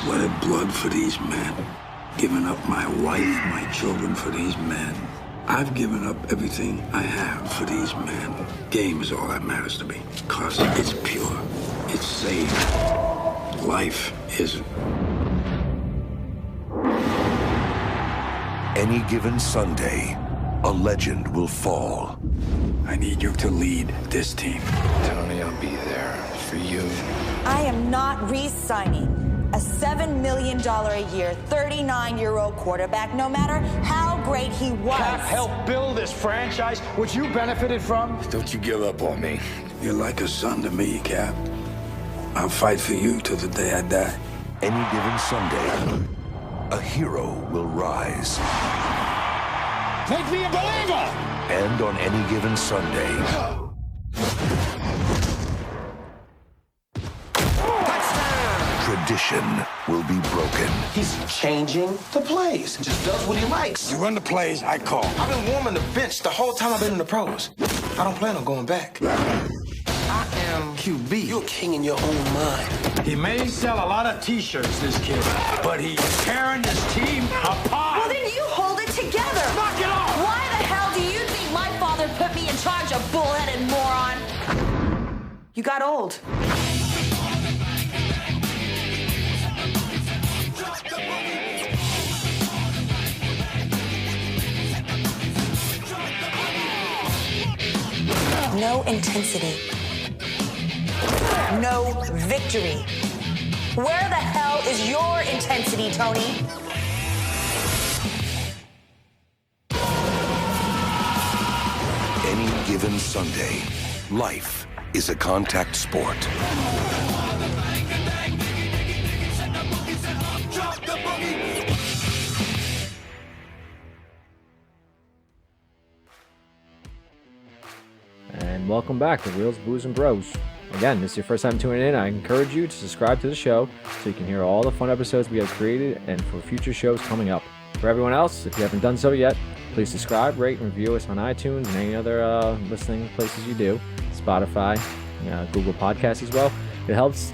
sweated blood for these men. Given up my wife, my children for these men. I've given up everything I have for these men. Game is all that matters to me, because it's pure. It's safe. Life isn't. Any given Sunday, a legend will fall. I need you to lead this team. Tony, I'll be there for you. I am not re-signing a $7 million a year, 39-year-old quarterback, no matter how great he was. Cap helped build this franchise, which you benefited from. Don't you give up on me. You're like a son to me, Cap. I'll fight for you till the day I die. Any given Sunday, a hero will rise. Make me a believer! And on any given Sunday, tradition will be broken. He's changing the plays. Just does what he likes. You run the plays, I call. I've been warming the bench the whole time I've been in the pros. I don't plan on going back. I am QB. You're a king in your own mind. He may sell a lot of T-shirts, this kid, but he's tearing this team apart. Well, then you hold it together. Knock it off! Why the hell do you think my father put me in charge of bullheaded moron? You got old. No intensity. No victory. Where the hell is your intensity, Tony? Any given Sunday, life is a contact sport. And welcome back to Wheels, Booze, and Bros. Again, this is your first time tuning in. I encourage you to subscribe to the show so you can hear all the fun episodes we have created and for future shows coming up. For everyone else, if you haven't done so yet, please subscribe, rate, and review us on iTunes and any other listening places you do. Spotify, Google Podcasts as well. It helps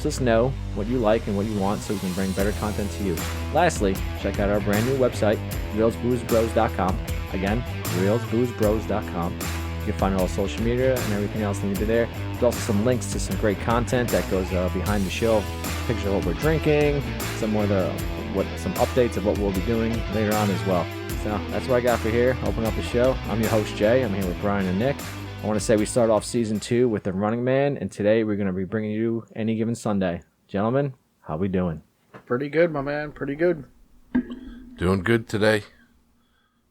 us know what you like and what you want so we can bring better content to you. Lastly, check out our brand new website, reelsboozebros.com. Again, reelsboozebros.com. You can find all social media and everything else needed there. There's also some links to some great content that goes behind the show. Picture of what we're drinking, some updates of what we'll be doing later on as well. So that's what I got for here. Open up the show. I'm your host Jay. I'm here with Brian and Nick. I want to say we start off season 2 with The Running Man, and today we're going to be bringing you Any Given Sunday. Gentlemen, how we doing? Pretty good, my man. Pretty good. Doing good today.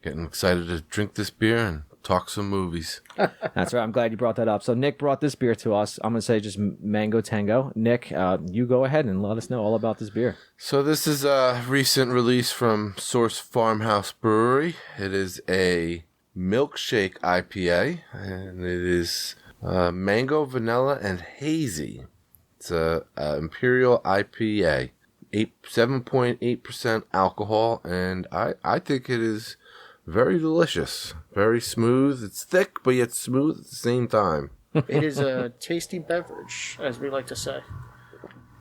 Getting excited to drink this beer and talk some movies. That's right. I'm glad you brought that up. So Nick brought this beer to us. I'm going to say just Mango Tango. Nick, you go ahead and let us know all about this beer. So this is a recent release from Source Farmhouse Brewery. It is a milkshake IPA, and it is mango, vanilla, and hazy. It's a Imperial IPA, 7.8% alcohol, and I think it is very delicious, very smooth. It's thick, but yet smooth at the same time. It is a tasty beverage, as we like to say.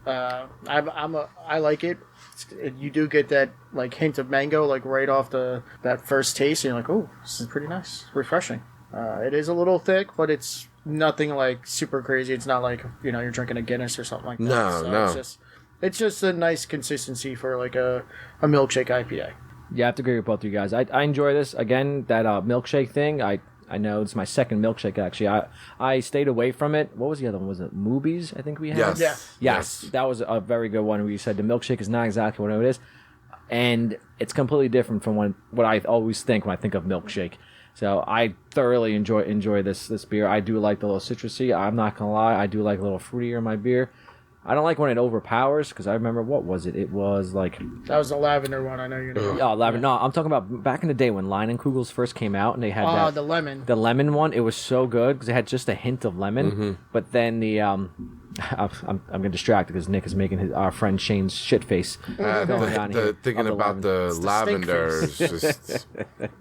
I like it. You do get that like hint of mango, like right off that first taste, and you're like, oh, this is pretty nice, refreshing. It is a little thick, but it's nothing like super crazy. It's not like you're drinking a Guinness or something like that. No. It's just a nice consistency for like a milkshake IPA. Yeah, I have to agree with both of you guys. I enjoy this. Again, that milkshake thing, I know it's my second milkshake, actually. I stayed away from it. What was the other one? Was it Moobies, I think we had? Yes. That was a very good one where you said the milkshake is not exactly what it is. And it's completely different from what I always think when I think of milkshake. So I thoroughly enjoy this beer. I do like the little citrusy. I'm not going to lie. I do like a little fruitier in my beer. I don't like when it overpowers, because I remember, what was it? It was like... That was the lavender one, I know you know. Oh, lavender. No, I'm talking about back in the day when Leinenkugels first came out, and they had the lemon. The lemon one, it was so good, because it had just a hint of lemon. Mm-hmm. But then the... I'm getting distracted, because Nick is making our friend Shane's shit face. Thinking about the lavender.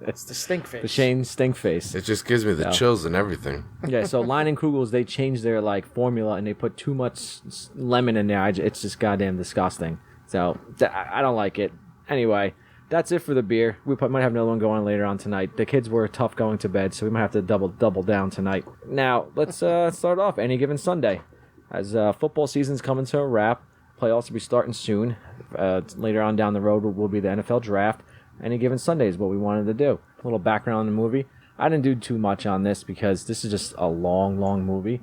It's the stink face. The Shane stink face. It just gives me the chills and everything. Yeah, so Leinenkugels, they changed their formula, and they put too much lemon in there. It's just goddamn disgusting. So I don't like it. Anyway, that's it for the beer. We might have another one going later on tonight. The kids were tough going to bed, so we might have to double down tonight. Now, let's start off Any Given Sunday. As football season's coming to a wrap, playoffs will be starting soon. Later on down the road will be the NFL draft. Any Given Sunday is what we wanted to do. A little background on the movie. I didn't do too much on this because this is just a long movie.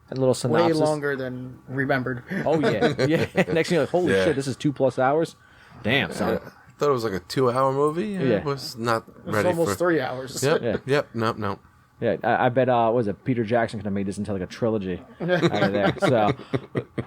A little synopsis. Way longer than remembered. Oh, yeah. Next thing you're like, holy shit, this is 2+ hours? Damn, son. I thought it was like a 2-hour movie. Yeah. It was not It's ready almost for... 3 hours. Yep. No. Yeah, I bet, Peter Jackson could have made this into like a trilogy out of there. So,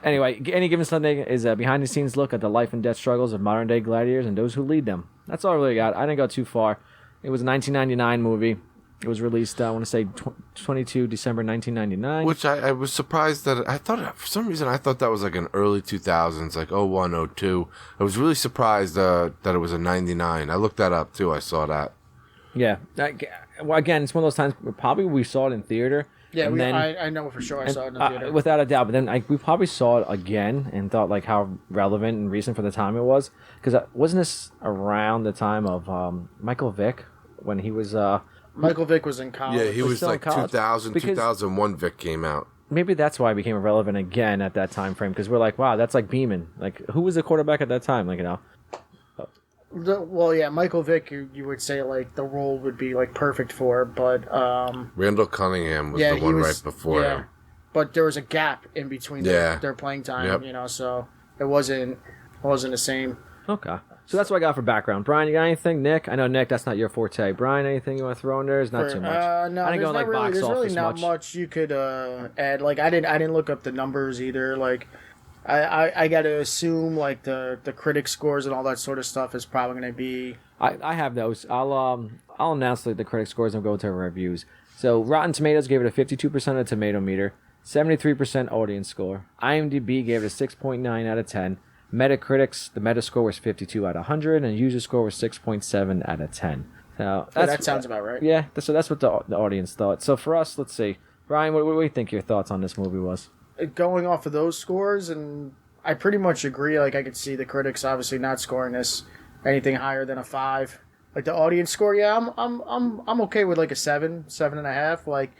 anyway, Any Given Sunday is a behind-the-scenes look at the life and death struggles of modern-day gladiators and those who lead them. That's all I really got. I didn't go too far. It was a 1999 movie. It was released, I want to say, 22 December 1999. Which I was surprised that... I thought, for some reason, I thought that was like an early 2000s, like 01, 02. I was really surprised that it was a 99. I looked that up, too. I saw that. Yeah. Well, again, it's one of those times probably we saw it in theater. Yeah, and then, I know for sure I saw it in the theater. Without a doubt. But then we probably saw it again and thought like how relevant and recent for the time it was. Because wasn't this around the time of Michael Vick when he was... Michael Vick was in college. Yeah, he was like 2000, 2001 Vic came out. Maybe that's why it became relevant again at that time frame. Because we're like, wow, that's like Beeman. Like, who was the quarterback at that time? Like, Well, yeah, Michael Vick, you would say, like, the role would be, like, perfect for, but... Randall Cunningham was the one right before him. But there was a gap in between their playing time, so it wasn't the same. Okay. So that's what I got for background. Brian, you got anything? Nick? I know, Nick, that's not your forte. Brian, anything you want to throw in there? It's not too much. No, I didn't go like box there's office really not much you could add. Like, I didn't look up the numbers either. Like, I got to assume, like, the critic scores and all that sort of stuff is probably going to be... I have those. I'll announce like the critic scores and go to reviews. So Rotten Tomatoes gave it a 52% of tomato meter, 73% audience score. IMDb gave it a 6.9 out of 10. Metacritic's, the Metascore was 52 out of 100, and user score was 6.7 out of 10. So that sounds about right. Yeah, so that's what the audience thought. So for us, let's see. Brian, what do you think your thoughts on this movie was? Going off of those scores, and I pretty much agree. Like, I could see the critics obviously not scoring this anything higher than a 5. Like, the audience score, yeah, I'm okay with like a 7.5. Like,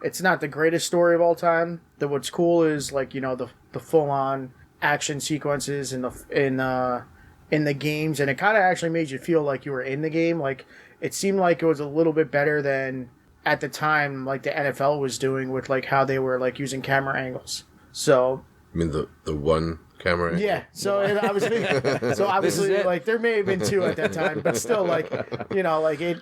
it's not the greatest story of all time. What's cool is, like, you know, the full on action sequences in the games, and it kind of actually made you feel like you were in the game. Like, it seemed like it was a little bit better than at the time, like the NFL was doing with like how they were like using camera angles. So I mean the one camera angle? Yeah, so obviously like there may have been 2 at that time, but still, like, you know, like you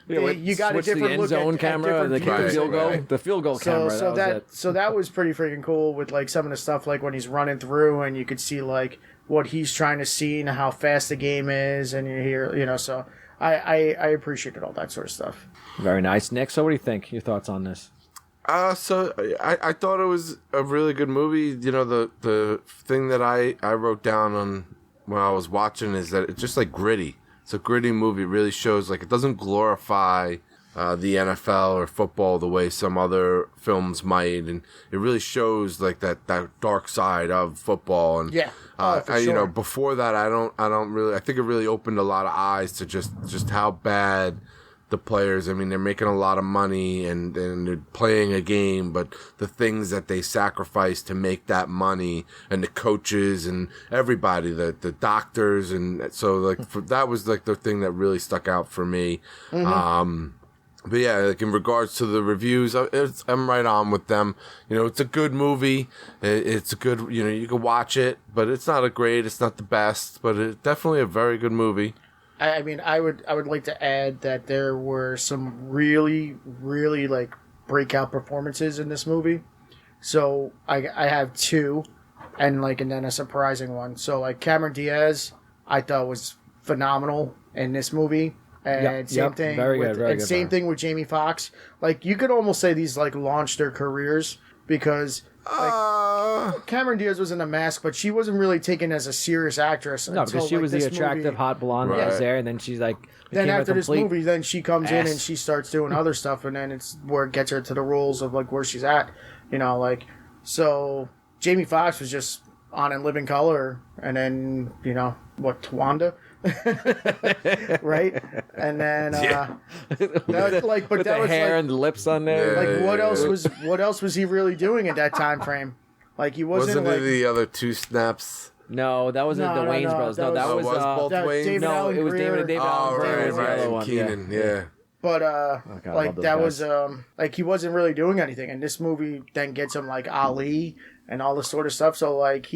got a different the end zone camera, the field goal camera. So that was pretty freaking cool with like some of the stuff, like when he's running through and you could see like what he's trying to see and how fast the game is, and you hear, you know, so I appreciated all that sort of stuff. Very nice. Nick, so what do you think? Your thoughts on this? So I thought it was a really good movie. You know, the thing that I wrote down on when I was watching is that it's just like gritty. It's a gritty movie. It really shows, like, it doesn't glorify the NFL or football the way some other films might, and it really shows like that dark side of football. And for sure. You know, before that, I think it really opened a lot of eyes to just how bad the players. I mean, they're making a lot of money and they're playing a game, but the things that they sacrifice to make that money, and the coaches and everybody, the doctors, and so like that was like the thing that really stuck out for me. Mm-hmm. But yeah, like in regards to the reviews, I'm right on with them. You know, it's a good movie. It's a good, you know, you can watch it, but it's not it's not the best, but it's definitely a very good movie. I mean, I would like to add that there were some really, really like breakout performances in this movie. So I have 2, and then a surprising one. So like Cameron Diaz, I thought was phenomenal in this movie. And same thing with Jamie Foxx. Like, you could almost say these like launched their careers, because like Cameron Diaz was in The Mask, but she wasn't really taken as a serious actress. No, because she was the attractive hot blonde that was there, and then she's like. Then after this movie, then she comes in and she starts doing other stuff, and then it's where it gets her to the roles of like where she's at, you know, like. So Jamie Foxx was just on In Living Color, and then, you know, Tawanda, right? And then that, like, but With that the was hair like, and the lips on there. like what else was he really doing at that time frame? Like he wasn't like it the other two snaps? No, that wasn't the Wayans brothers. No, that was both Wayans. David no, Allen it was Greer. David Allen Greer was the other and one. Keenan, yeah. But God, I like love those that guys. was like he wasn't really doing anything, and this movie then gets him like Ali and all this sort of stuff. So like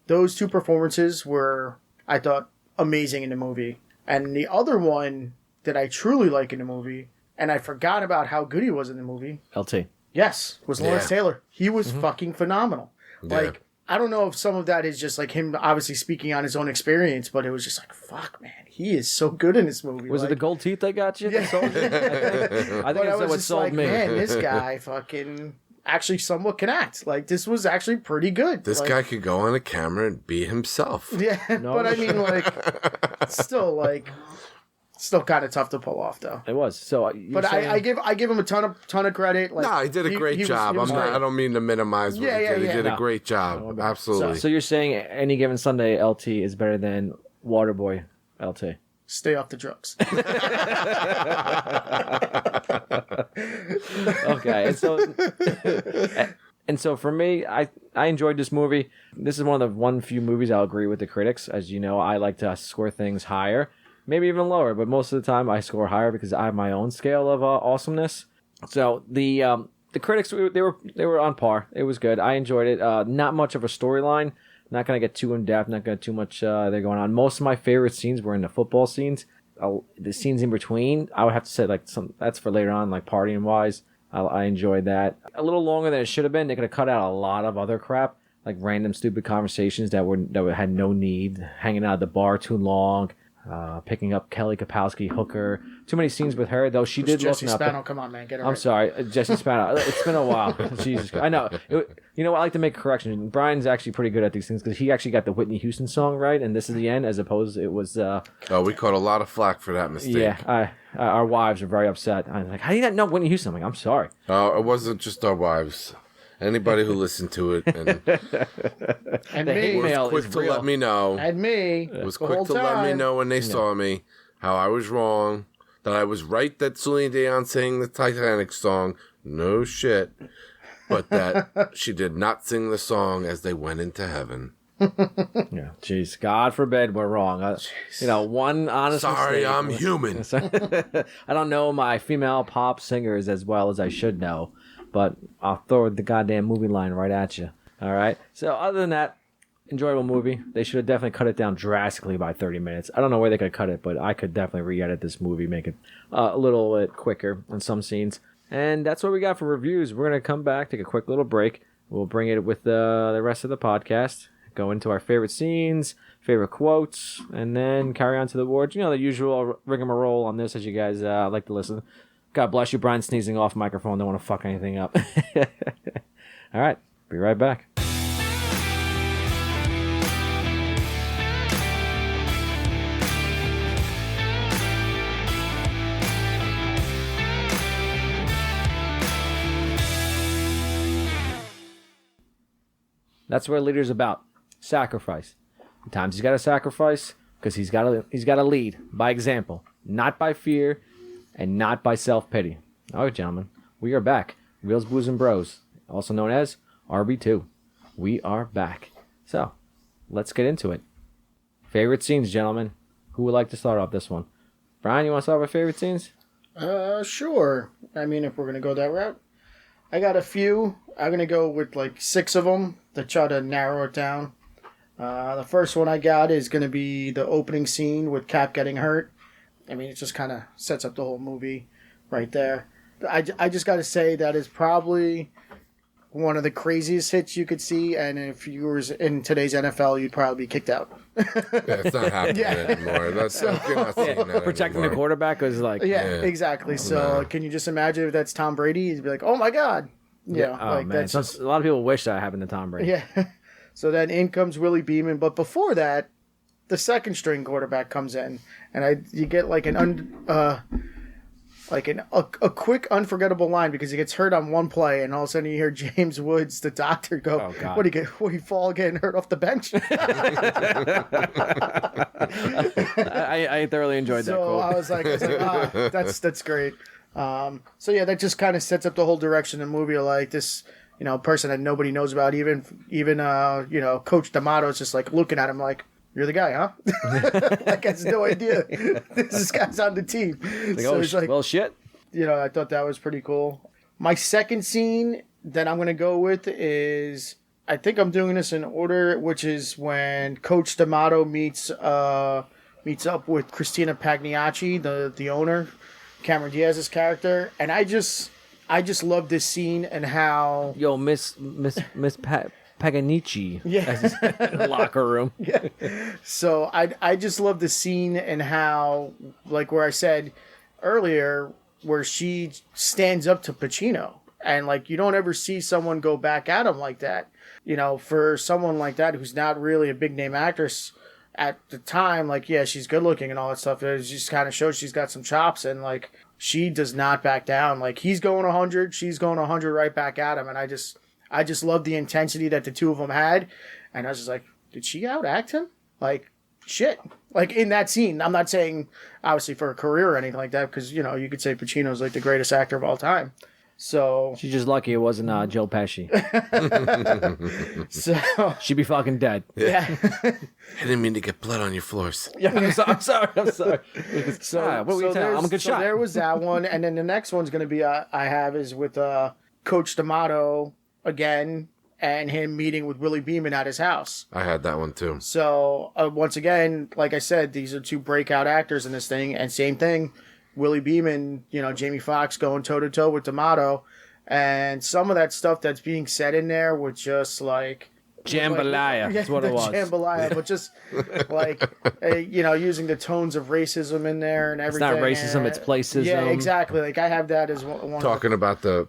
those two performances were, I thought, amazing in the movie. And the other one that I truly like in the movie, and I forgot about how good he was in the movie. LT. Yes, was Lawrence Taylor. He was fucking phenomenal. Yeah. Like, I don't know if some of that is just like him obviously speaking on his own experience, but it was just like, fuck, man, he is so good in this movie. Was like, it the gold teeth that got you? Yeah. That sold you? I think but I that's was what just sold like, me. man, this guy fucking actually somewhat can act. Like, this was actually pretty good. This like, guy could go on a camera and be himself. Yeah, No. but I mean, still kind of tough to pull off, though. It was. So, But I give him a ton of credit. Like, No, he did a great job. He was great. I don't mean to minimize what he did. He did a great job. Absolutely. So you're saying Any Given Sunday LT is better than Waterboy LT? Stay off the drugs. Okay, and so for me, I enjoyed this movie. This is one of the few movies I'll agree with the critics. As you know, I like to score things higher, maybe even lower, but most of the time I score higher because I have my own scale of awesomeness. So the critics, they were on par. It was good. I enjoyed it. Not much of a storyline. Not gonna get too in depth. Not gonna too much there going on. Most of my favorite scenes were in the football scenes. The scenes in between, I would have to say that's for later on, like partying wise. I enjoyed that. A little longer than it should have been. They could have cut out a lot of other crap, like random stupid conversations that had no need. Hanging out at the bar too long. Picking up Kelly Kapowski hooker. Too many scenes with her, though. She did Jesse look Spano, come on, man, get it right. I'm sorry, Jesse Spano. It's been a while. Jesus Christ. I know. You know what? I like to make a correction. Brian's actually pretty good at these things because he actually got the Whitney Houston song right, and This Is the End, as opposed to it was. We caught a lot of flack for that mistake. Yeah, our wives are very upset. I'm like, how do you not know Whitney Houston? I'm like, I'm sorry. It wasn't just our wives. Anybody who listened to it and The me hate mail was is quick to real. let me know. and me Was the quick whole to time. let me know when they saw me how I was wrong, that I was right that Celine Dion sang the Titanic song. No shit. But that she did not sing the song as they went into heaven. Yeah, jeez, God forbid we're wrong. One honest Sorry, mistake. I'm human. I don't know my female pop singers as well as I should know, but I'll throw the goddamn movie line right at you. All right. So other than that, enjoyable movie. They should have definitely cut it down drastically by 30 minutes. I don't know where they could cut it, but I could definitely re-edit this movie, make it a little bit quicker in some scenes. And that's what we got for reviews. We're going to come back, take a quick little break. We'll bring it with the rest of the podcast, go into our favorite scenes, favorite quotes, and then carry on to the awards. You know, the usual rigmarole on this as you guys like to listen. God bless you, Brian sneezing off microphone. Don't want to fuck anything up. All right. Be right back. That's what a leader's about. Sacrifice. Sometimes he's got to sacrifice because he's got to lead by example, not by fear and not by self-pity. All right, gentlemen, we are back. Reels, Booze, and Bros, also known as RB2. We are back. So, let's get into it. Favorite scenes, gentlemen. Who would like to start off this one? Brian, you want to start with favorite scenes? Sure. I mean, if we're going to go that route. I got a few. I'm going to go with like 6 of them to try to narrow it down. The first one I got is going to be the opening scene with Cap getting hurt. I mean, it just kind of sets up the whole movie right there. I just got to say that is probably one of the craziest hits you could see, and if you were in today's NFL, you'd probably be kicked out. It's not happening anymore. You're not seeing that Protecting anymore. the quarterback was like... Yeah, exactly. So can you just imagine if that's Tom Brady? He'd be like, oh my God. Yeah, Oh, like man. that's just, A lot of people wish that happened to Tom Brady. yeah. So then in comes Willie Beeman, but before that, the second string quarterback comes in, and you get like an like a quick unforgettable line because he gets hurt on one play and all of a sudden you hear James Woods, the doctor, go, Oh, God. What he fall getting hurt off the bench? I thoroughly enjoyed that So quote. I was like, that's great. So yeah, that just kind of sets up the whole direction of the movie. Like this, person that nobody knows about, even Coach D'Amato's just like looking at him like, you're the guy, huh? Like, has no idea this guy's on the team. Like, So it's like, well, shit. I thought that was pretty cool. My second scene that I'm going to go with is, I think I'm doing this in order, which is when Coach D'Amato meets up with Christina Pagliacci, the owner, Cameron Diaz's character, and I just love this scene and how Miss Paganici. Yeah. In the locker room. Yeah. So I just love the scene and how, like where I said earlier, where she stands up to Pacino, and like you don't ever see someone go back at him like that. For someone like that who's not really a big name actress at the time, like, yeah, she's good looking and all that stuff. It just kind of shows she's got some chops, and like she does not back down. Like he's going 100, she's going 100 right back at him, and I just love the intensity that the two of them had, and I was just like, did she outact him? Like, shit. Like in that scene, I'm not saying obviously for a career or anything like that, because you could say Pacino's like the greatest actor of all time. So She's just lucky it wasn't Joe Pesci. so She'd be fucking dead. yeah. I didn't mean to get blood on your floors. I'm sorry. So, what were you telling? I'm a good so shot. there was that one, and then the next one's going to be I have is with Coach D'Amato again, and him meeting with Willie Beeman at his house. I had that one too. So once again, like I said, these are two breakout actors in this thing, and same thing, Willie Beeman, Jamie Foxx going toe to toe with D'Amato, and some of that stuff that's being said in there was just like. Jambalaya. That's what it was. Jambalaya, but just like, using the tones of racism in there and everything. It's not racism, it's placism. Yeah, exactly. Like I have that as one. Talking about the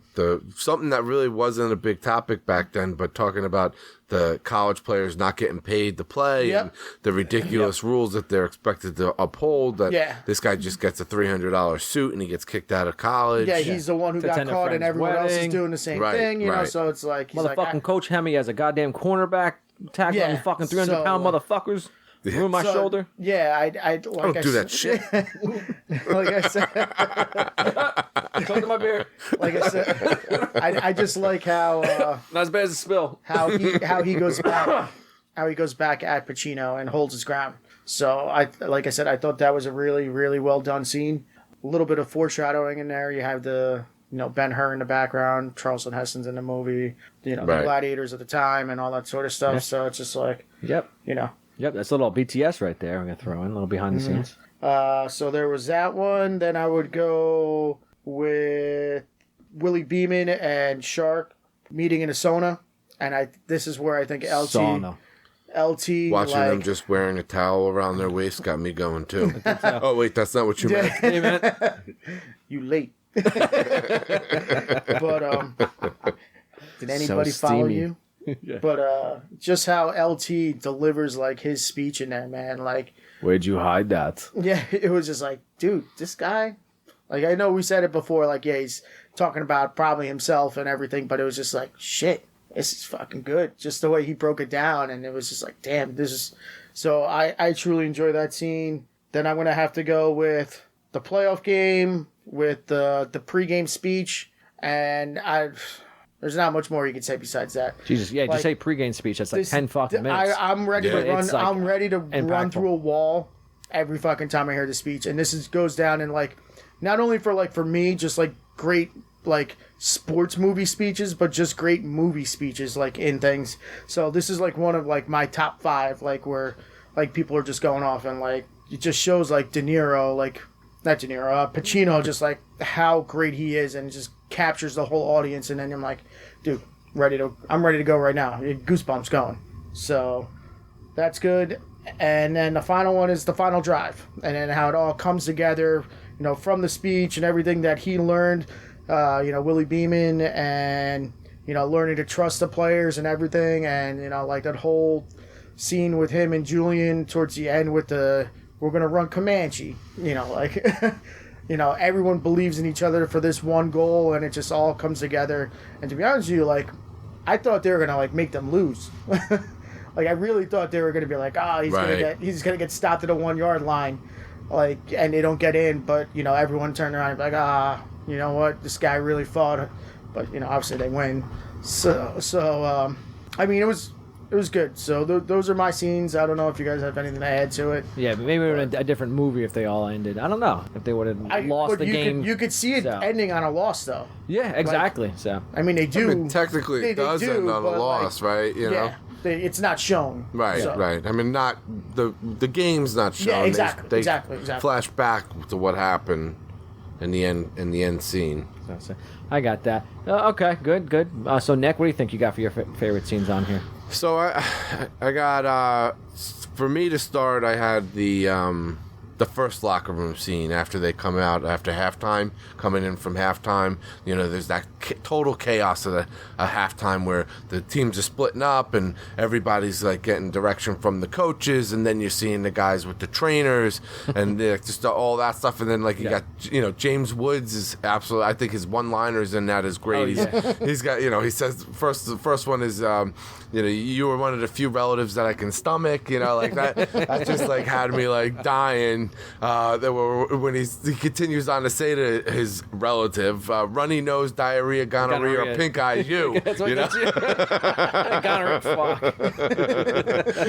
something that really wasn't a big topic back then, but talking about the college players not getting paid to play and the ridiculous rules that they're expected to uphold. That this guy just gets a $300 suit and he gets kicked out of college. Yeah, he's the one who got caught, and everyone else is doing the same thing. You know, so it's like he's motherfucking Coach Hemme has a goddamn cornerback tackling fucking 300-pound motherfuckers. Ruin my shoulder. Yeah, I don't do that shit. Like I said, Come to my beer. like I said, I just like how not as bad as a spill. how he goes back at Pacino and holds his ground. So I thought that was a really, really well done scene. A little bit of foreshadowing in there. You have the Ben-Hur in the background, Charlton Heston's in the movie, the gladiators at the time and all that sort of stuff. Yeah. So it's just like Yep, that's a little BTS right there. I'm gonna throw in a little behind the scenes. So there was that one. Then I would go with Willie Beeman and Shark meeting in a sauna, and this is where I think LT watching them just wearing a towel around their waist got me going too. Oh wait, that's not what you meant. Hey, man. You late. But did anybody follow you? Yeah. But just how LT delivers like his speech in there, man. Like, where'd you hide that? Yeah, it was just like, dude, this guy. Like, I know we said it before. Like, yeah, he's talking about probably himself and everything, but it was just like, shit, this is fucking good. Just the way he broke it down, and it was just like, damn, this is. So I truly enjoy that scene. Then I'm gonna have to go with the playoff game, with the pregame speech, and there's not much more you can say besides that. Jesus, yeah, just say pregame speech. That's like 10 fucking minutes. I'm ready to run. Like I'm ready to impactful. Run through a wall every fucking time I hear the speech, and this goes down in like not only for me, just like great like sports movie speeches, but just great movie speeches like in things. So this is like one of like my top 5, like where like people are just going off, and like it just shows like Pacino, just like how great he is, and just captures the whole audience. And then I'm like, dude, I'm ready to go right now. Goosebumps going. So that's good. And then the final one is the final drive, and then how it all comes together, from the speech and everything that he learned, Willie Beeman, and learning to trust the players and everything, and like that whole scene with him and Julian towards the end with the we're gonna run Comanche, like everyone believes in each other for this one goal, and it just all comes together. And to be honest with you, like, I thought they were gonna like make them lose. Like, I really thought they were gonna be like, he's gonna get stopped at the 1 yard line, like, and they don't get in. But everyone turned around and be like, you know what, this guy really fought. But obviously they win. So I mean, it was good. So those are my scenes. I don't know if you guys have anything to add to it. Yeah, but maybe in a different movie if they all ended. I don't know if they would have lost the game. You could see it ending on a loss, though. Yeah, exactly. Like, so I mean, they do. I mean, technically, it does end on a loss, right? It's not shown. Right, so. right. I mean, not the game's not shown. Yeah, exactly. They exactly. flash back to what happened in the end scene. I got that. Okay, good. So, Nick, what do you think you got for your favorite scenes on here? So I got for me to start, I had the first locker room scene after they come out after halftime, coming in from halftime. There's that total chaos at a halftime where the teams are splitting up and everybody's like getting direction from the coaches, and then you're seeing the guys with the trainers and just all that stuff. And then like you got James Woods is absolutely. I think his one-liners in that is great. He's got he says the first one is you were one of the few relatives that I can stomach. Like that. That just like had me like dying. When he continues on to say to his relative, runny nose, diarrhea, gonorrhea, or pink eye, you. That's what gonorrhea, fuck.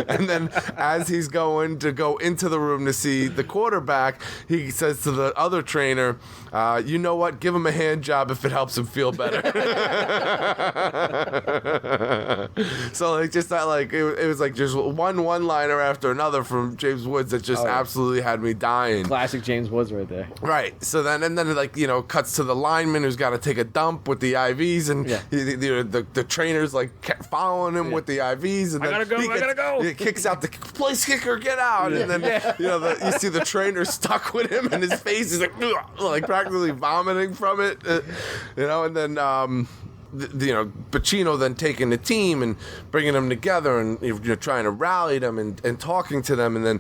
And then as he's going to go into the room to see the quarterback, he says to the other trainer, you know what? Give him a hand job if it helps him feel better. So like just that, like it was like just one-liner after another from James Woods that just absolutely had me dying. Classic James Woods right there. Right. So then like cuts to the lineman who's got to take a dump with the IVs, and the trainers like kept following him with the IVs, and then I gotta go. He kicks out the place kicker, get out, and then you see the trainer stuck with him, and his face is like practically vomiting from it, and then. Pacino then taking the team and bringing them together and trying to rally them and talking to them, and then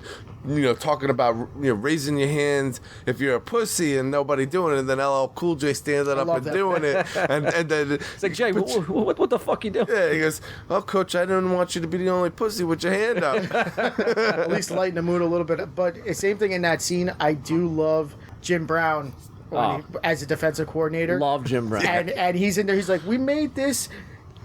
talking about raising your hands if you're a pussy and nobody doing it, and then LL Cool J standing up and doing it, and then it's like, Jay, what the fuck you doing? Yeah, he goes, "Oh, coach, I didn't want you to be the only pussy with your hand up." At least lighten the mood a little bit. But same thing in that scene. I do love Jim Brown. As a defensive coordinator. Love Jim Brown. And he's in there, he's like, we made this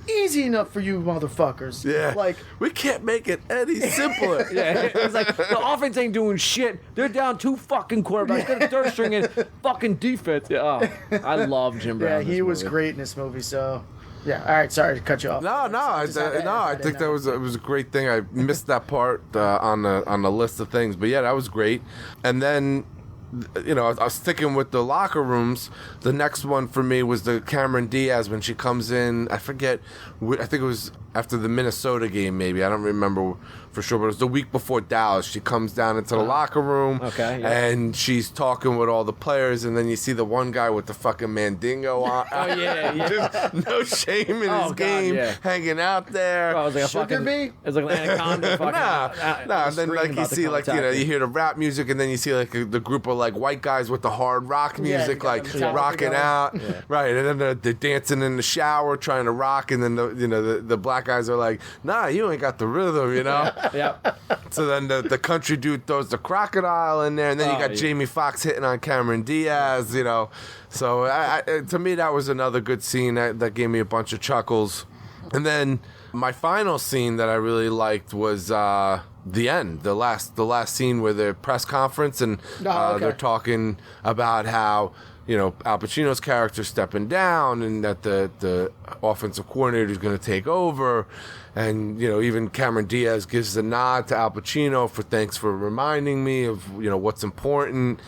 easy enough for you motherfuckers. Yeah. Like, we can't make it any simpler. It's like, the offense ain't doing shit. They're down 2 fucking quarterbacks. Got a third string in fucking defense. I love Jim Brown. Yeah, he was great in this movie, so... Yeah, all right, sorry to cut you off. I think it was a great thing. I missed that part on the list of things, but yeah, that was great. And then... I was sticking with the locker rooms. The next one for me was the Cameron Diaz when she comes in. I forget. I think it was after the Minnesota game, maybe. I don't remember for sure, but it was the week before Dallas. She comes down into the locker room, and she's talking with all the players, and then you see the one guy with the fucking Mandingo on. Just no shame in his game, hanging out there. It was like a fucking bee? It was like an anaconda. Nah. And then like you see you hear the rap music, and then you see like the group of like white guys with the hard rock music, rocking out, right? And then they're dancing in the shower, trying to rock, and then the black guys are like, "Nah, you ain't got the rhythm," Yeah. So then the country dude throws the crocodile in there, and then you got Jamie Foxx hitting on Cameron Diaz, So to me, that was another good scene that gave me a bunch of chuckles. And then my final scene that I really liked was the end, the last scene where the press conference, and they're talking about how Al Pacino's character stepping down, and that the offensive coordinator is going to take over. And, even Cameron Diaz gives the nod to Al Pacino for thanks for reminding me of, what's important.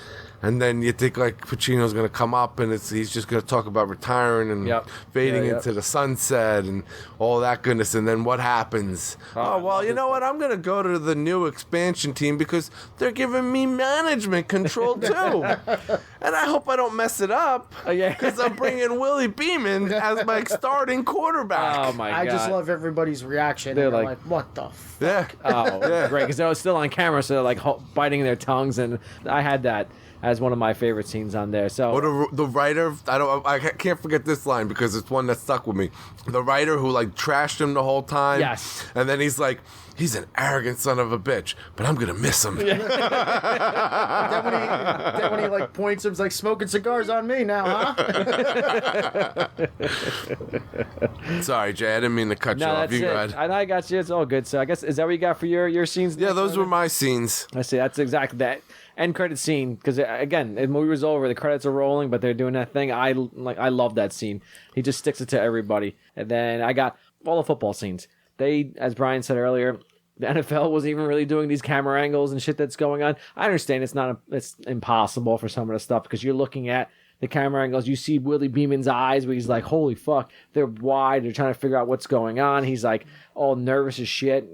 And then you think like Pacino's going to come up and he's just going to talk about retiring and fading into the sunset and all that goodness. And then what happens? Oh, well, you know what? I'm going to go to the new expansion team because they're giving me management control too. And I hope I don't mess it up because I'm bringing Willie Beeman as my starting quarterback. Oh, my God. I just love everybody's reaction. They're like, what the fuck? Yeah. Oh, great. Because they were still on camera, so they're like biting their tongues. And I had that as one of my favorite scenes on there. So Or the writer, I can't forget this line because it's one that stuck with me. The writer who like trashed him the whole time. Yes. And then he's like, he's an arrogant son of a bitch, but I'm gonna miss him. then when he like points him, he's like smoking cigars on me now, huh? Sorry, Jay, I didn't mean to cut you off. that's You it. go ahead. I got you. It's all good. So I guess, is that what you got for your scenes? Yeah, those were my scenes. I see. That's exactly that end credit scene, because again, the movie was over, the credits are rolling, but they're doing that thing. I love that scene. He just sticks it to everybody. And then I got all the football scenes. They, as Brian said earlier, the NFL wasn't even really doing these camera angles and shit that's going on. I understand it's impossible for some of the stuff because you're looking at the camera angles. You see Willie Beeman's eyes where he's like, holy fuck, they're wide. They're trying to figure out what's going on. He's like all nervous as shit.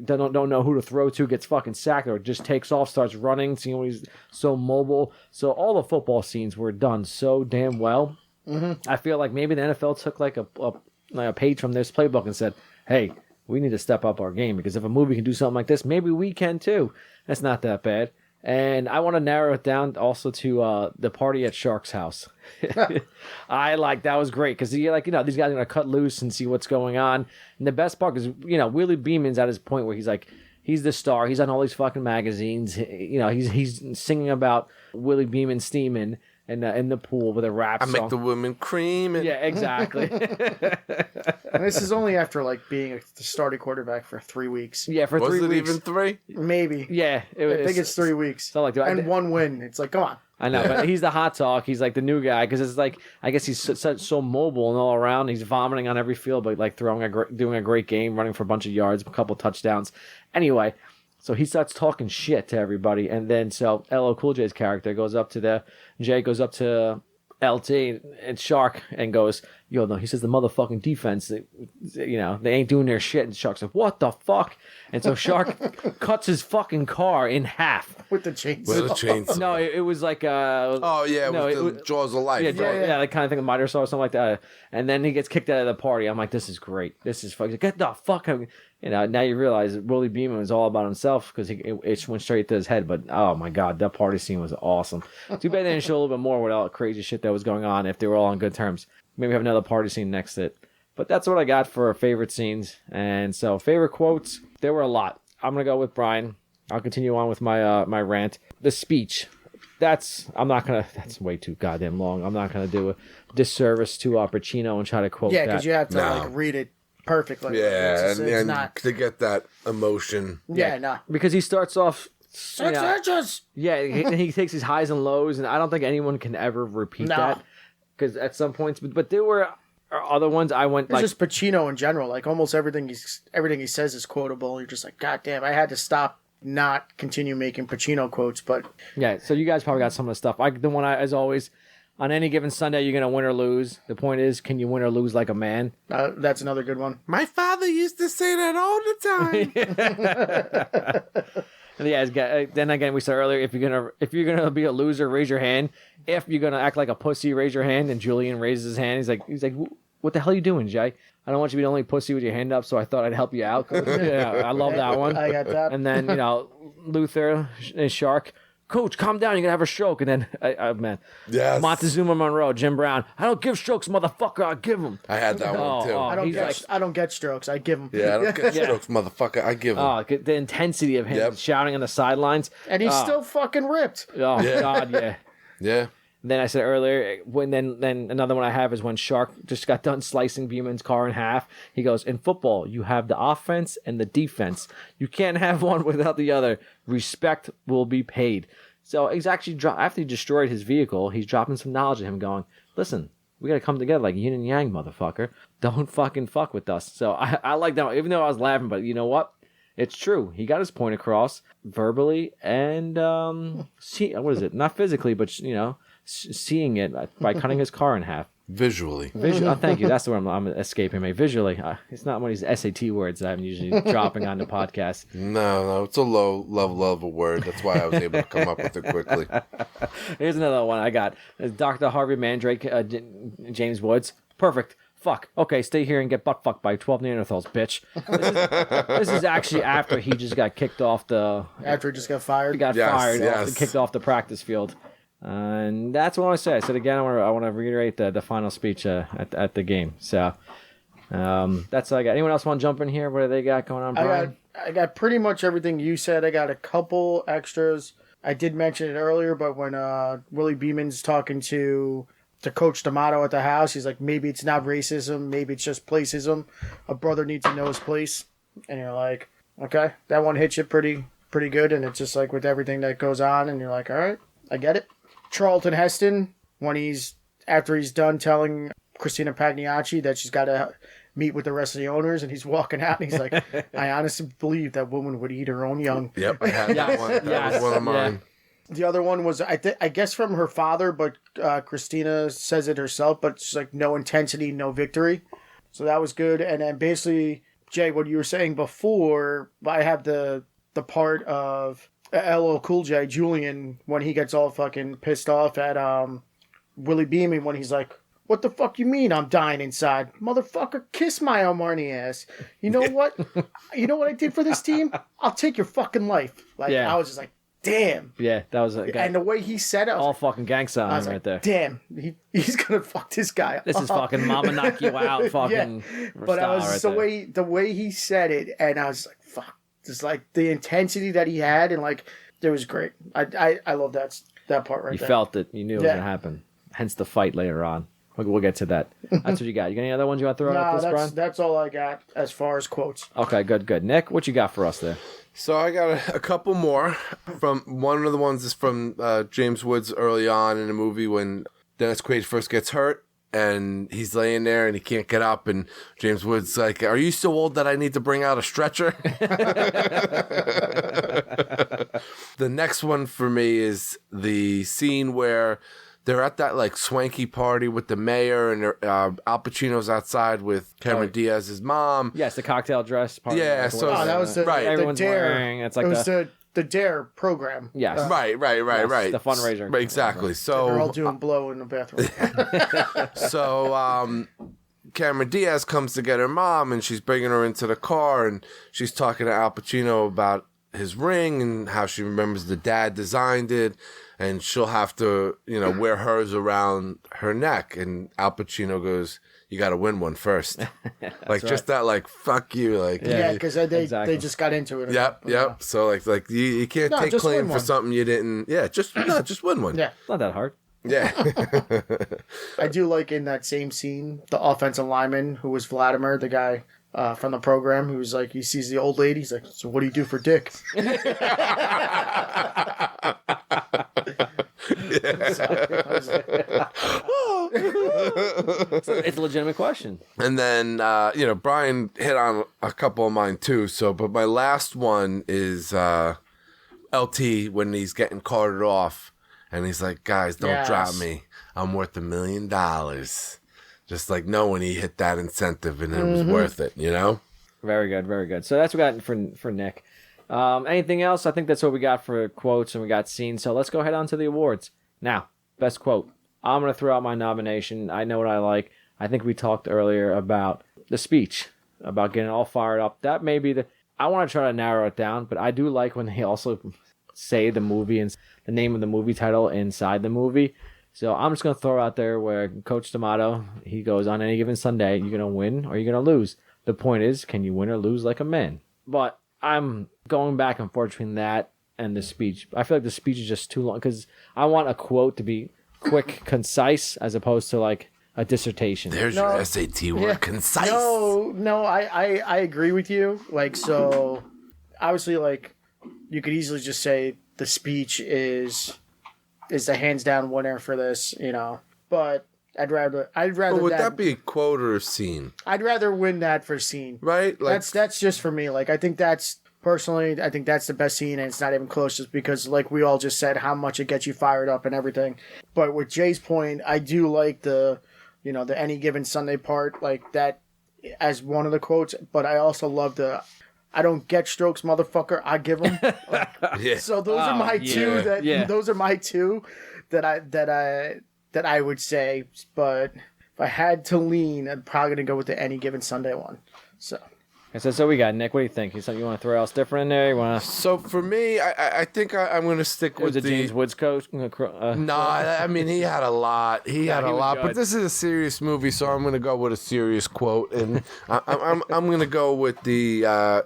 Don't know who to throw to, gets fucking sacked or just takes off, starts running, seeing when he's so mobile. So all the football scenes were done so damn well. Mm-hmm. I feel like maybe the NFL took like a page from this playbook and said, hey, we need to step up our game because if a movie can do something like this, maybe we can too. That's not that bad. And I want to narrow it down also to the party at Shark's house. I like that was great because these guys are gonna cut loose and see what's going on. And the best part is Willie Beeman's at his point where he's like he's the star. He's on all these fucking magazines. He's singing about Willie Beeman steaming in the pool with a rap song. I make the women cream. Yeah, exactly. And this is only after like being the starting quarterback for 3 weeks. Yeah, for 3 weeks. Was it even 3? Maybe. Yeah, I think it's 3 weeks. So like, and 1 win. It's like, come on. I know, but he's the hot talk. He's like the new guy because it's like I guess he's so mobile and all around. He's vomiting on every field, but like doing a great game, running for a bunch of yards, a couple touchdowns. Anyway, so he starts talking shit to everybody, and then so LL Cool J's character goes up to LT and Shark and goes, yo, no, he says the motherfucking defense, they ain't doing their shit. And Shark's like, what the fuck? And so Shark cuts his fucking car in half. With the chainsaw. With a chainsaw. No, it was like with the Jaws of Life. Yeah, that kind of thing, a miter saw or something like that. And then he gets kicked out of the party. I'm like, this is great. This is fucking, get the fuck out. Now you realize that Willie Beeman was all about himself because it went straight to his head. But oh my god, that party scene was awesome. Too bad they didn't show a little bit more with all the crazy shit that was going on. If they were all on good terms, maybe have another party scene next to it. But that's what I got for favorite scenes. And so favorite quotes, there were a lot. I'm gonna go with Brian. I'll continue on with my my rant. The speech. That's way too goddamn long. I'm not gonna do a disservice to Pacino and try to quote that. Yeah, because you have to like read it perfectly. Yeah, it's and not to get that emotion. Yeah, no. Because he starts off. Inches. Yeah, he takes his highs and lows, and I don't think anyone can ever repeat that. Because at some points, but there were other ones I went it's like just Pacino in general. Like almost everything he says is quotable. You're just like, God damn, I had to stop, not continue making Pacino quotes. But yeah, so you guys probably got some of the stuff. The one as always. On any given Sunday, you're going to win or lose. The point is, can you win or lose like a man? That's another good one. My father used to say that all the time. And yeah, then again, we said earlier, if you're gonna be a loser, raise your hand. If you're gonna act like a pussy, raise your hand. And Julian raises his hand. He's like, what the hell are you doing, Jay? I don't want you to be the only pussy with your hand up, so I thought I'd help you out. Yeah, I love that one. I got that. And then Luther and Shark. Coach, calm down. You're going to have a stroke. And then, yes. Montezuma Monroe, Jim Brown. I don't give strokes, motherfucker. I give them. I had that one, too. I don't get strokes. I give them. Yeah, I don't get strokes, motherfucker. I give them. Oh, the intensity of him shouting on the sidelines. And he's still fucking ripped. Oh, yeah. God, yeah. Yeah. Then I said earlier, then another one I have is when Shark just got done slicing Beeman's car in half. He goes, in football, you have the offense and the defense. You can't have one without the other. Respect will be paid. So he's actually, after he destroyed his vehicle, he's dropping some knowledge at him going, listen, we got to come together like yin and yang, motherfucker. Don't fucking fuck with us. So I like that one, even though I was laughing, but you know what? It's true. He got his point across verbally and, what is it? Not physically, but, seeing it by cutting his car in half. Visually. Thank you. That's the word I'm escaping me. Visually. It's not one of these SAT words that I'm usually dropping on the podcast. No, it's a low level of a word. That's why I was able to come up with it quickly. Here's another one I got. Dr. Harvey Mandrake, James Woods. Perfect. Fuck. Okay, stay here and get butt fucked by 12 Neanderthals, bitch. This is actually after he just got kicked off the... After he just got fired? He got fired. Kicked off the practice field. And that's what I want to say. I said again, I want to reiterate the final speech at the game. So that's all I got. Anyone else want to jump in here? What do they got going on, Brian? I got pretty much everything you said. I got a couple extras. I did mention it earlier, but when Willie Beeman's talking to Coach D'Amato at the house, he's like, maybe it's not racism, maybe it's just placism. A brother needs to know his place. And you're like, okay, that one hits you pretty good. And it's just like with everything that goes on, and you're like, all right, I get it. Charlton Heston, after he's done telling Christina Pagliacci that she's got to meet with the rest of the owners, and he's walking out, and he's like, I honestly believe that woman would eat her own young. Yep, I had that one. That was one of mine. Yeah. The other one was, I guess from her father, but Christina says it herself, but she's like, no intensity, no victory. So that was good. And then basically, Jay, what you were saying before, I have the part of LL Cool J, Julian, when he gets all fucking pissed off at Willie Beeman when he's like, what the fuck you mean I'm dying inside? Motherfucker, kiss my Armani ass. You know what? You know what I did for this team? I'll take your fucking life. I was just like, damn. Yeah, that was and the way he said it, all fucking gangsta on right there. Damn, he's gonna fuck this guy up. This is fucking mama knock you out fucking But I was right the way he said it, and I was like, fuck. Just like the intensity that he had, and like it was great. I love that part right there. You felt it. You knew it was gonna happen. Hence the fight later on. We'll get to that. That's what you got. You got any other ones you want to throw out this, Brian? That's all I got as far as quotes. Okay, good. Nick, what you got for us there? So I got a couple more. From one of the ones is from James Woods early on in the movie when Dennis Quaid first gets hurt. And he's laying there and he can't get up. And James Woods like, are you so old that I need to bring out a stretcher? The next one for me is the scene where they're at that like swanky party with the mayor, and Al Pacino's outside with Cameron Diaz's mom. Yes, the cocktail dress party. Yeah, so that was the everyone's Dare. wearing. It's like the Dare program. Yes. Right. The fundraiser. Right, exactly. So they're all doing blow in the bathroom. So Cameron Diaz comes to get her mom, and she's bringing her into the car, and she's talking to Al Pacino about his ring and how she remembers the dad designed it, and she'll have to, wear hers around her neck. And Al Pacino goes, you got to win one first. Like, just that, like, fuck you. Like, yeah, because they just got into it. Yep. So, like you can't take claim for something you didn't. Yeah, just win one. Yeah. Not that hard. Yeah. I do like in that same scene, the offensive lineman who was Vladimir, the guy from the program, who's like, he sees the old lady. He's like, so what do you do for dick? It's a legitimate question. And then, Brian hit on a couple of mine too. So, but my last one is LT when he's getting carted off, and he's like, "Guys, don't drop me. I'm worth $1 million." Just like knowing he hit that incentive and it was worth it, Very good. So that's what we got for Nick. Anything else? I think that's what we got for quotes and we got scenes. So let's go head on to the awards. Now, best quote. I'm going to throw out my nomination. I know what I like. I think we talked earlier about the speech, about getting all fired up. That may be I want to try to narrow it down, but I do like when they also say the movie and the name of the movie title inside the movie. So I'm just going to throw out there where Coach D'Amato, he goes, on any given Sunday, you're going to win or you're going to lose. The point is, can you win or lose like a man? But I'm going back and forth between that and the speech. I feel like the speech is just too long because I want a quote to be quick, concise, as opposed to like a dissertation. There's your SAT word, concise. No, I agree with you. Like, so obviously, like, you could easily just say the speech is the hands down winner for this, but I'd rather. But would that be a quote or a scene? I'd rather win that for scene. Right? Like, that's just for me. Like, I think that's personally, I think that's the best scene, and it's not even close, just because, like we all just said, how much it gets you fired up and everything. But with Jay's point, I do like the any given Sunday part, like that as one of the quotes. But I also love the I don't get strokes, motherfucker. I give them. So those are my two. Those are my two that I would say. But if I had to lean, I'm probably gonna go with the any given Sunday one. So So we got Nick. What do you think? Something you want to throw else different in there? You want to? So for me, I think I'm going to stick with Was it James Woods coach? No, I mean he had a lot. He had a lot, but this is a serious movie, so I'm going to go with a serious quote, and I'm going to go with the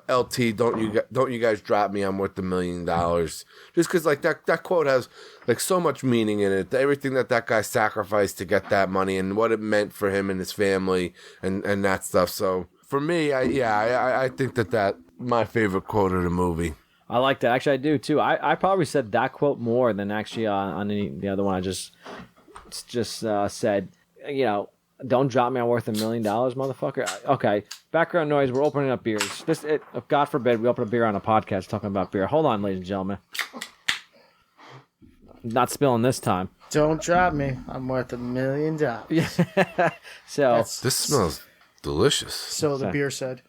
LT. Don't you guys drop me? I'm worth $1 million. Just because like that quote has like so much meaning in it. Everything that guy sacrificed to get that money and what it meant for him and his family and that stuff. So. For me, I think that my favorite quote of the movie. I like that. Actually, I do too. I probably said that quote more than actually on the other one. I just said, don't drop me. I'm worth $1 million, motherfucker. Okay. Background noise. We're opening up beers. God forbid we open a beer on a podcast talking about beer. Hold on, ladies and gentlemen. Not spilling this time. Don't drop me. I'm worth $1 million. So this smells delicious. So the beer said.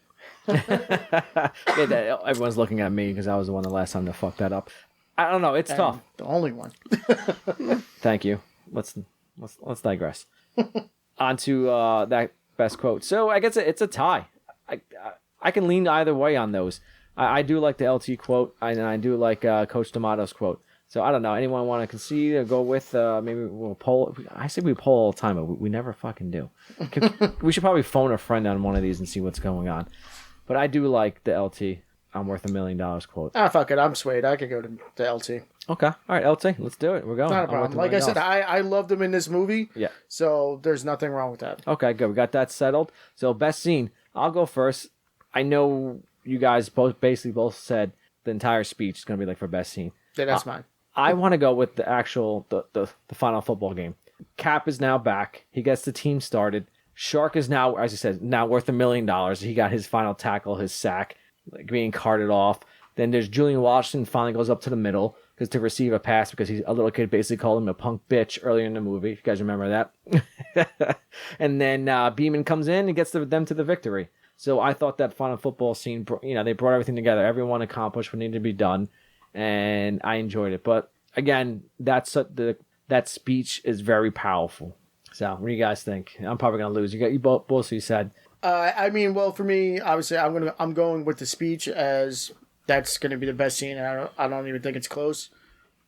Everyone's looking at me because I was the one the last time to fuck that up. I don't know. It's tough. The only one. Thank you. Let's digress. On to that best quote. So I guess it's a tie. I can lean either way on those. I do like the LT quote, and I do like Coach D'Amato's quote. So I don't know. Anyone want to concede or go with? Maybe we'll poll. I say we poll all the time, but we never fucking do. We should probably phone a friend on one of these and see what's going on. But I do like the LT. I'm worth $1 million quote. Fuck it. I'm swayed. I could go to the LT. Okay. All right, LT. Let's do it. We're going. Not a problem. Like I said, I loved him in this movie. Yeah. So there's nothing wrong with that. Okay, good. We got that settled. So best scene. I'll go first. I know you guys both said the entire speech is going to be like for best scene. Yeah, that's mine. I want to go with the actual the final football game. Cap is now back. He gets the team started. Shark is now, as I said, now worth $1 million. He got his final tackle, his sack, like being carted off. Then there's Julian Washington finally goes up to the middle because to receive a pass because a little kid basically called him a punk bitch earlier in the movie. If you guys remember that. And then Beeman comes in and gets them to the victory. So I thought that final football scene, they brought everything together. Everyone accomplished what needed to be done. And I enjoyed it. But again, that speech is very powerful. So what do you guys think? I'm probably gonna lose. You both you said. I mean, well, for me, obviously, I'm going with the speech as that's gonna be the best scene. And I don't even think it's close.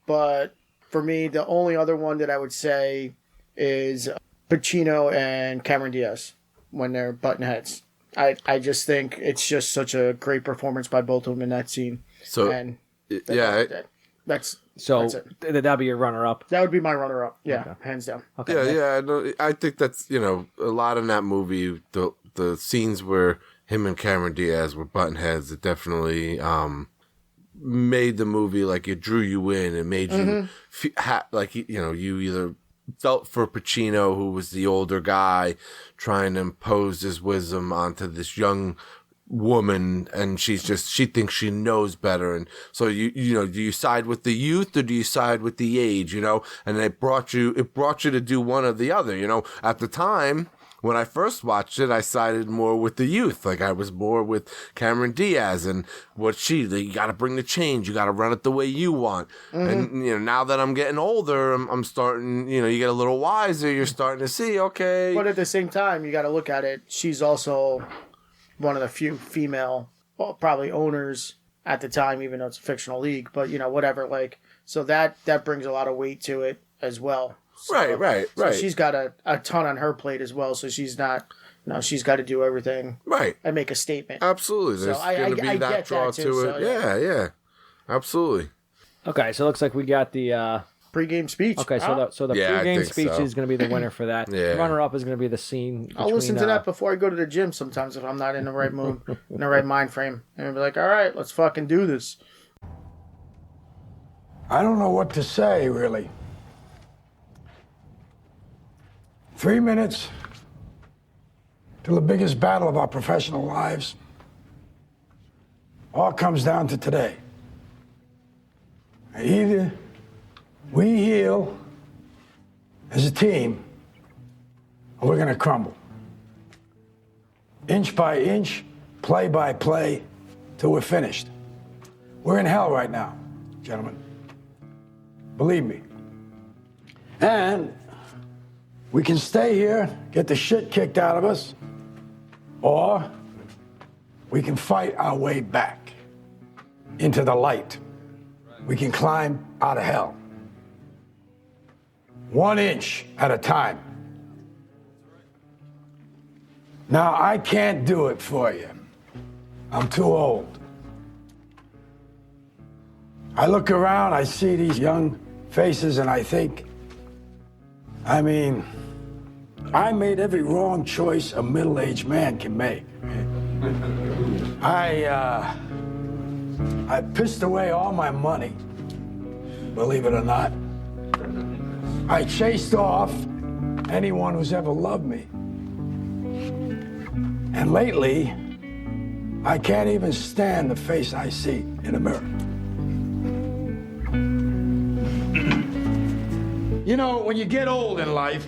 But for me, the only other one that I would say is Pacino and Cameron Diaz when they're butting heads. I just think it's just such a great performance by both of them in that scene. So that's it. That'd be your runner-up. That would be my runner-up. Yeah, okay. Hands down. Okay. Yeah. I think that's a lot in that movie. The scenes where him and Cameron Diaz were button heads, it definitely made the movie like it drew you in. It made you you either felt for Pacino, who was the older guy trying to impose his wisdom onto this young woman, and she thinks she knows better, and so do you side with the youth or do you side with the age? And it brought you to do one or the other. At the time when I first watched it, I sided more with the youth. Like I was more with Cameron Diaz and you got to bring the change. You got to run it the way you want. Mm-hmm. And now that I'm getting older, I'm starting. You get a little wiser. You're starting to see, okay. But at the same time, you got to look at it. She's also one of the few female, probably owners at the time, even though it's a fictional league. But whatever. Like so that brings a lot of weight to it as well. So, right. So she's got a ton on her plate as well. So she's not, she's got to do everything right and make a statement. Absolutely. There's going to be that draw to it. Yeah. Absolutely. Okay, so it looks like we got the pre-game speech. Okay, so the pre-game speech is going to be the winner for that. Yeah. The runner-up is going to be the scene. I'll listen to that before I go to the gym sometimes if I'm not in the right mood, in the right mind frame. And I'll be like, all right, let's fucking do this. I don't know what to say, really. 3 minutes to the biggest battle of our professional lives. All comes down to today. Either we heal as a team, or we're going to crumble. Inch by inch, play by play, till we're finished. We're in hell right now, gentlemen. Believe me. And we can stay here, get the shit kicked out of us, or we can fight our way back into the light. We can climb out of hell. 1 inch at a time. Now, I can't do it for you. I'm too old. I look around, I see these young faces, and I think, I mean, I made every wrong choice a middle-aged man can make. I pissed away all my money, believe it or not. I chased off anyone who's ever loved me. And lately, I can't even stand the face I see in the mirror. You know, when you get old in life,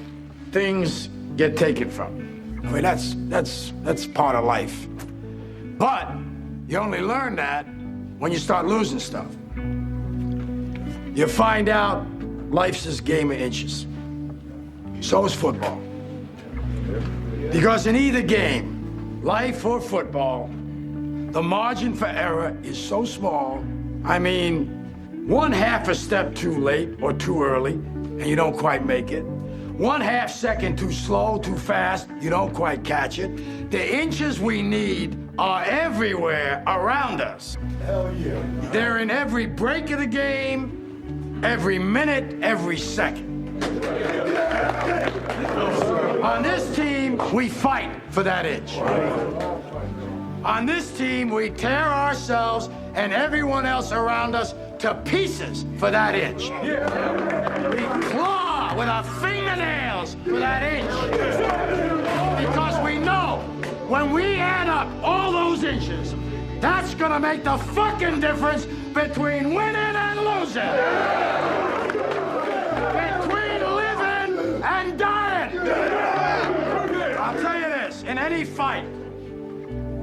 things get taken from you. I mean, that's part of life. But you only learn that when you start losing stuff. You find out life's this game of inches. So is football. Because in either game, life or football, the margin for error is so small. I mean, 1/2 a step too late or too early, and you don't quite make it. 1/2 second too slow, too fast, you don't quite catch it. The inches we need are everywhere around us. Hell yeah. They're in every break of the game, every minute, every second. On this team, we fight for that inch. On this team, we tear ourselves and everyone else around us to pieces for that inch. We claw with our fingernails for that inch. Because we know when we add up all those inches, that's gonna make the fucking difference between winning and losing. Between living and dying. I'll tell you this, in any fight,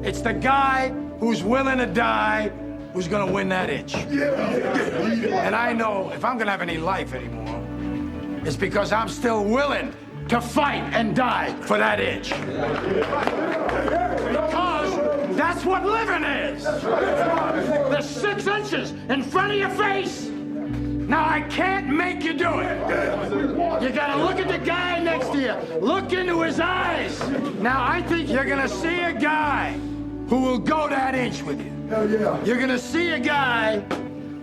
it's the guy who's willing to die who's gonna win that inch. And I know if I'm gonna have any life anymore, it's because I'm still willing to fight and die for that inch. Because that's what living is. The 6 inches in front of your face. Now, I can't make you do it. You gotta look at the guy next to you. Look into his eyes. Now, I think you're gonna see a guy who will go that inch with you. Hell yeah. You're gonna see a guy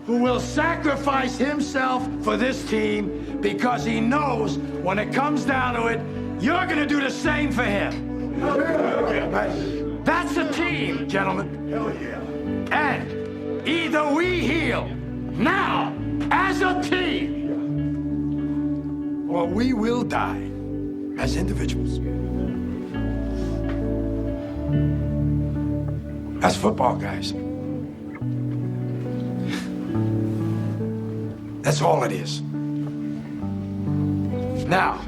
who will sacrifice himself for this team because he knows when it comes down to it, you're gonna do the same for him. Hell yeah. That's a team, gentlemen. Hell yeah. And either we heal now as a team, or we will die as individuals. That's football, guys. That's all it is. Now,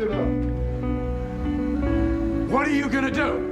what are you gonna do?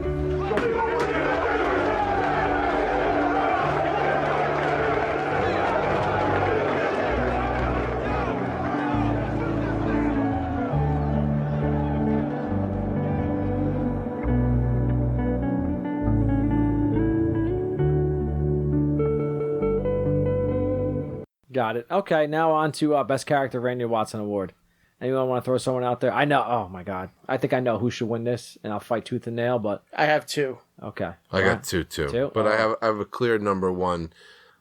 Got it. Okay, now on to Best Character Randy Watson Award. Anyone want to throw someone out there? I know. Oh, my God. I think I know who should win this, and I'll fight tooth and nail, but... I have 2. Okay. I got two too. But I have a clear number 1.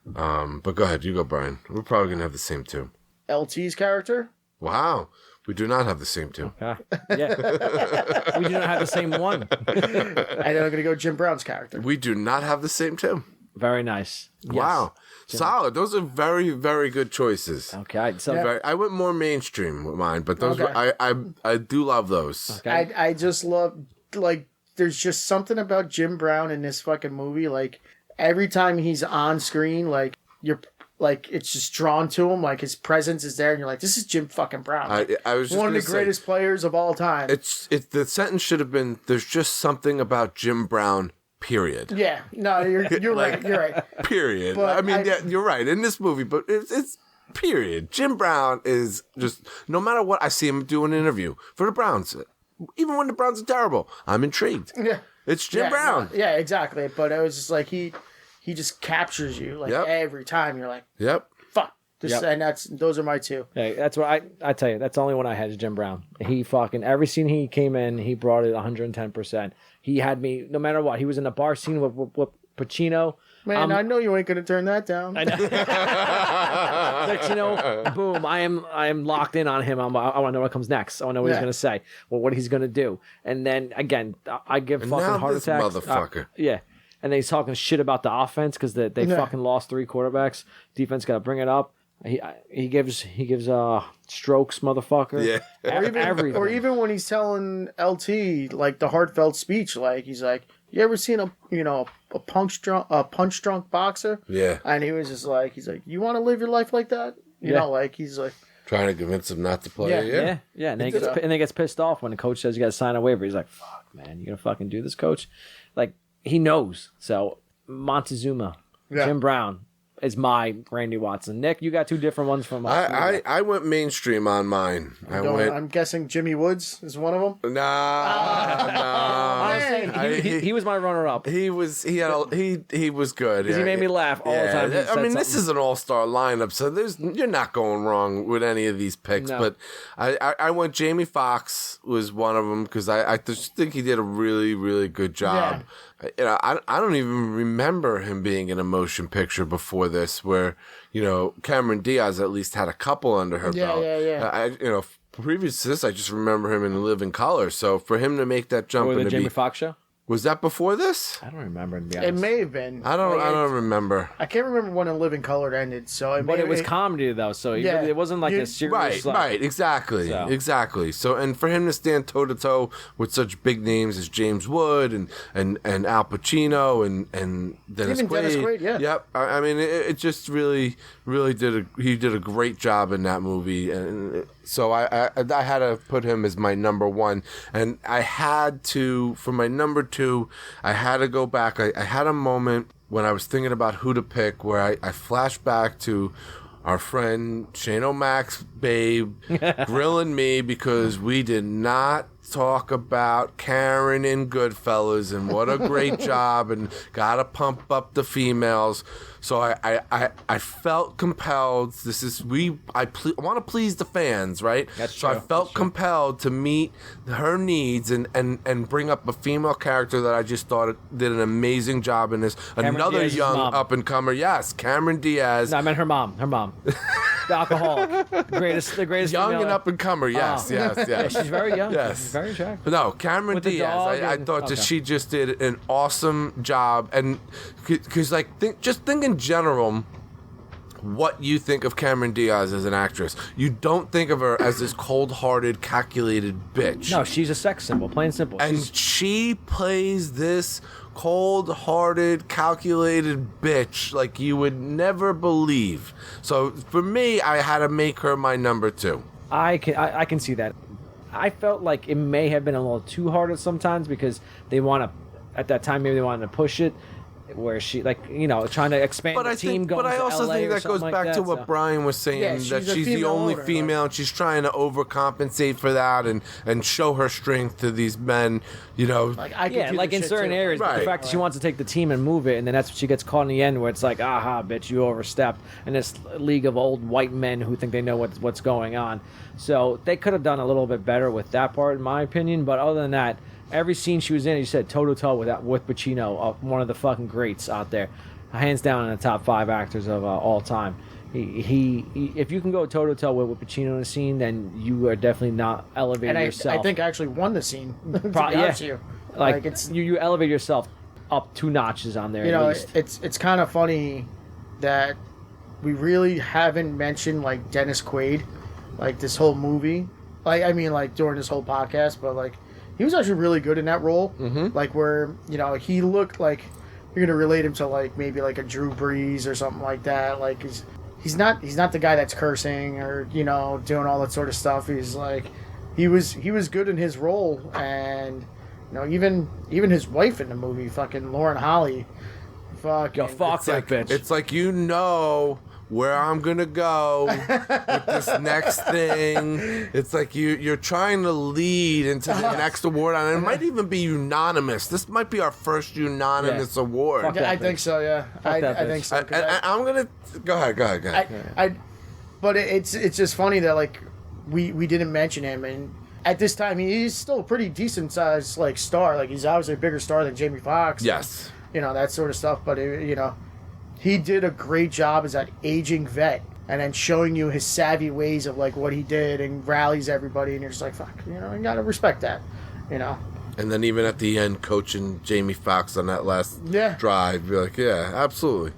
But go ahead. You go, Brian. We're probably going to have the same 2. LT's character? Wow. We do not have the same 2. Okay. Yeah. We do not have the same 1. And then I'm going to go Jim Brown's character. We do not have the same 2. Very nice. Yes. Wow. Solid. Those are very, very good choices. Okay. So I went more mainstream with mine, but those I do love those. Okay. I just love, like, there's just something about Jim Brown in this fucking movie. Like, every time he's on screen, like, you're like, it's just drawn to him. Like, his presence is there, and you're like, this is Jim fucking Brown. I was just one of the greatest players of all time. It's the sentence should have been, there's just something about Jim Brown. Period. Yeah, no, you're right. You're right. Period. But I mean, yeah, you're right in this movie, but it's period. Jim Brown is just, no matter what I see him do an interview for the Browns, even when the Browns are terrible, I'm intrigued. Yeah. It's Jim Brown. Yeah, exactly. But it was just like he just captures you like every time. You're like, Yep. fuck. And those are my two. Hey, that's what I tell you. That's the only one I had is Jim Brown. He fucking every scene he came in, he brought it 110%. He had me no matter what. He was in the bar scene with Pacino. Man, I know you ain't gonna turn that down. I know. Next, boom! I am locked in on him. I want to know what comes next. I want to know what he's gonna say. Well, what he's gonna do. And then again, I give fucking heart attacks. Motherfucker. Yeah. And then he's talking shit about the offense because they fucking lost 3 quarterbacks. Defense got to bring it up. He gives strokes, motherfucker. Yeah. Or even when he's telling LT like the heartfelt speech, like he's like, "You ever seen a punch drunk boxer?" Yeah. And he was just like, he's like, "You want to live your life like that?" You know, like he's like trying to convince him not to play. Yeah. And then he gets pissed off when the coach says you got to sign a waiver. He's like, "Fuck, man, you gonna fucking do this, coach?" Like he knows. So Montezuma, Jim Brown is my Randy Watson. Nick, you got 2 different ones from us. I went mainstream on mine. I'm guessing Jimmy Woods is one of them. Honestly, he was my runner-up. He was good. He made me laugh all the time. I mean, this is an all-star lineup, so you're not going wrong with any of these picks. No. But I went Jamie Foxx was one of them because I just think he did a really, really good job. Yeah. I don't even remember him being in a motion picture before this, where Cameron Diaz at least had a couple under her belt. Yeah. Previous to this, I just remember him in Living Color. So for him to make that jump, the Jamie Foxx show. Was that before this? I don't remember. To be honest. It may have been. I don't remember. I can't remember when In Living Color ended. But it was comedy though, so it wasn't like a serious. Right, exactly. So and for him to stand toe to toe with such big names as James Wood and Al Pacino and Dennis Quaid. Dennis Quaid, yeah. Yep. I mean, it just really he did a great job in that movie, and so I had to put him as my number 1, and I had to for my number 2. I had to go back. I had a moment when I was thinking about who to pick where I flashed back to our friend Shane O'Mac's babe grilling me because we did not talk about Karen in Goodfellas and what a great job and gotta pump up the females. So I felt compelled. I want to please the fans, right? That's true. So I felt compelled to meet her needs and bring up a female character that I just thought did an amazing job in this. Cameron Another Diaz's young mom. up and comer, yes, Cameron Diaz. No, I meant her mom. The alcoholic, the greatest young female. and up and comer. Yes. Yeah, she's very young. Yes, she's very attractive. But no, Cameron With the Diaz. dog I and- thought that she just did an awesome job, and because just think in general. What you think of Cameron Diaz as an actress. You don't think of her as this cold-hearted, calculated bitch. No, she's a sex symbol, plain and simple. And she plays this cold-hearted, calculated bitch like you would never believe. So for me, I had to make her my number 2. I can see that. I felt like it may have been a little too hard at sometimes because they want to, at that time, maybe they wanted to push it. Where she, trying to expand the team going to LA. But I also think that goes back to what Brian was saying, that she's the only female, and she's trying to overcompensate for that and show her strength to these men, Like in certain areas, but the fact that she wants to take the team and move it, and then that's what she gets caught in the end, where it's like, aha, bitch, you overstepped, and this league of old white men who think they know what's going on. So they could have done a little bit better with that part, in my opinion, but other than that, every scene she was in, you said toe-to-toe with Pacino, one of the fucking greats out there. Hands down in the top 5 actors of all time. He if you can go toe-to-toe with Pacino in a scene, then you are definitely not elevating yourself. I think I actually won the scene, to be honest with you. Like it's, you elevate yourself up 2 notches on there at least. It's kind of funny that we really haven't mentioned, like, Dennis Quaid, like, this whole movie. Like, during this whole podcast, but, like, he was actually really good in that role. Mm-hmm. Like, where, he looked like you're going to relate him to, like, maybe like a Drew Brees or something like that. Like, he's not the guy that's cursing or, doing all that sort of stuff. He's like, he was good in his role. And, even his wife in the movie, fucking Lauren Holly. Fuck that bitch. It's like, where I'm gonna go with this next thing. It's like you're trying to lead into the next award, and it might even be unanimous. This might be our first unanimous award. I think so. Yeah, I think so. I'm gonna go ahead. But it's just funny that like we didn't mention him, and at this time he's still a pretty decent sized like star. Like he's obviously a bigger star than Jamie Foxx. Yes. You know, that sort of stuff. But you know, he did a great job as that aging vet, and then showing you his savvy ways of like what he did, and rallies everybody, and you're just like, fuck, you know, you gotta respect that, you know. And then even at the end, coaching Jamie Foxx on that last drive, you're like, yeah, absolutely.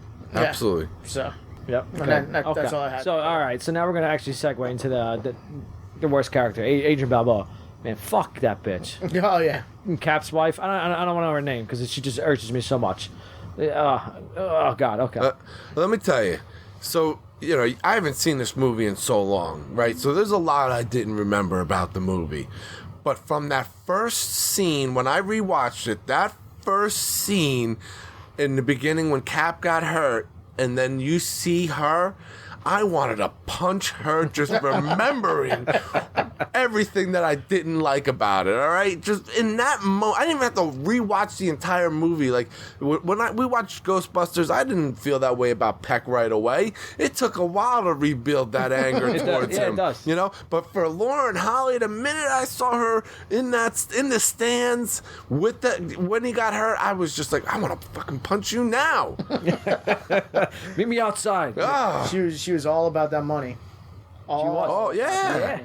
So. Yep. Okay. And then that's all I had. So, all right. So now we're gonna actually segue into the worst character, Adrian Balboa. Man, fuck that bitch. Oh yeah. Cap's wife. I don't want to know her name because she just urges me so much. Oh God. Okay. Let me tell you. So you know, I haven't seen this movie in so long, right? So there's a lot I didn't remember about the movie, but from that first scene when I rewatched it, that first scene in the beginning when Cap got hurt. And then you see her, I wanted to punch her just remembering everything that I didn't like about it, all right? Just in that moment, I didn't even have to rewatch the entire movie. Like, when we watched Ghostbusters, I didn't feel that way about Peck right away. It took a while to rebuild that anger towards him. It does. You know? But for Lauren Holly, the minute I saw her in the stands with when he got hurt, I was just like, I want to fucking punch you now. Meet me outside. Ah. She was all about that money. Oh yeah.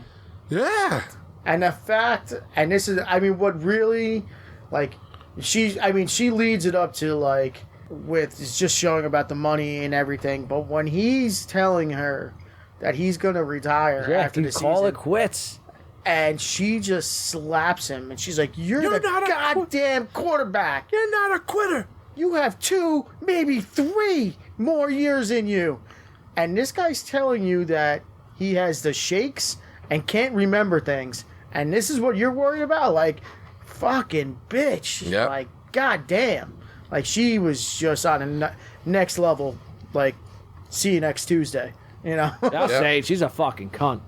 And the fact, and this is, I mean, what really, like, she leads it up to like with just showing about the money and everything. But when he's telling her that he's gonna retire after the season, call it quits. And she just slaps him, and she's like, "You're the goddamn quarterback. You're not a quitter. You have 2, maybe 3 more years in you." And this guy's telling you that he has the shakes and can't remember things. And this is what you're worried about? Like, fucking bitch. Yep. Like, goddamn. Like, she was just on a next level. Like, see you next Tuesday. You know? I'll say she's a fucking cunt.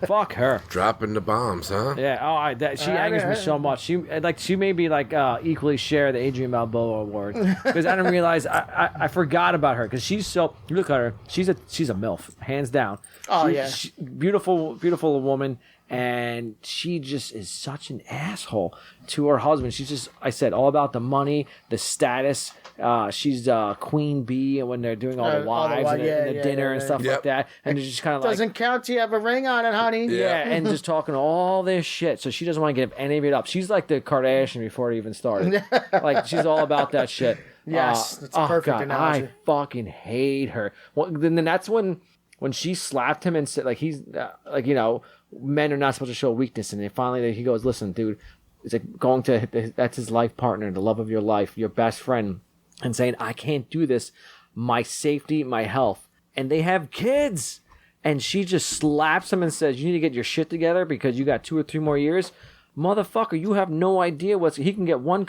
Fuck her. Dropping the bombs, huh? Yeah. She angers me so much. She made me equally share the Adrian Balboa award because I didn't realize I forgot about her because she's so. Look at her. She's a MILF, hands down. Oh Beautiful woman. And she just is such an asshole to her husband. She's just, I said, all about the money, the status. She's queen bee, and when they're doing all the wives and the dinner and stuff like that, and they're just kind of doesn't count till you have a ring on it, honey. Yeah, and just talking all this shit. So she doesn't want to give any of it up. She's like the Kardashian before it even started. Like she's all about that shit. Yes, that's a perfect analogy. I fucking hate her. Well, then that's when she slapped him and said, like, he's men are not supposed to show weakness, and then finally he goes, "Listen, dude," it's like going to that's his life partner, the love of your life, your best friend, and saying, "I can't do this, my safety, my health," and they have kids, and she just slaps him and says, "You need to get your shit together because you got 2 or 3 more years, motherfucker. You have no idea he can get one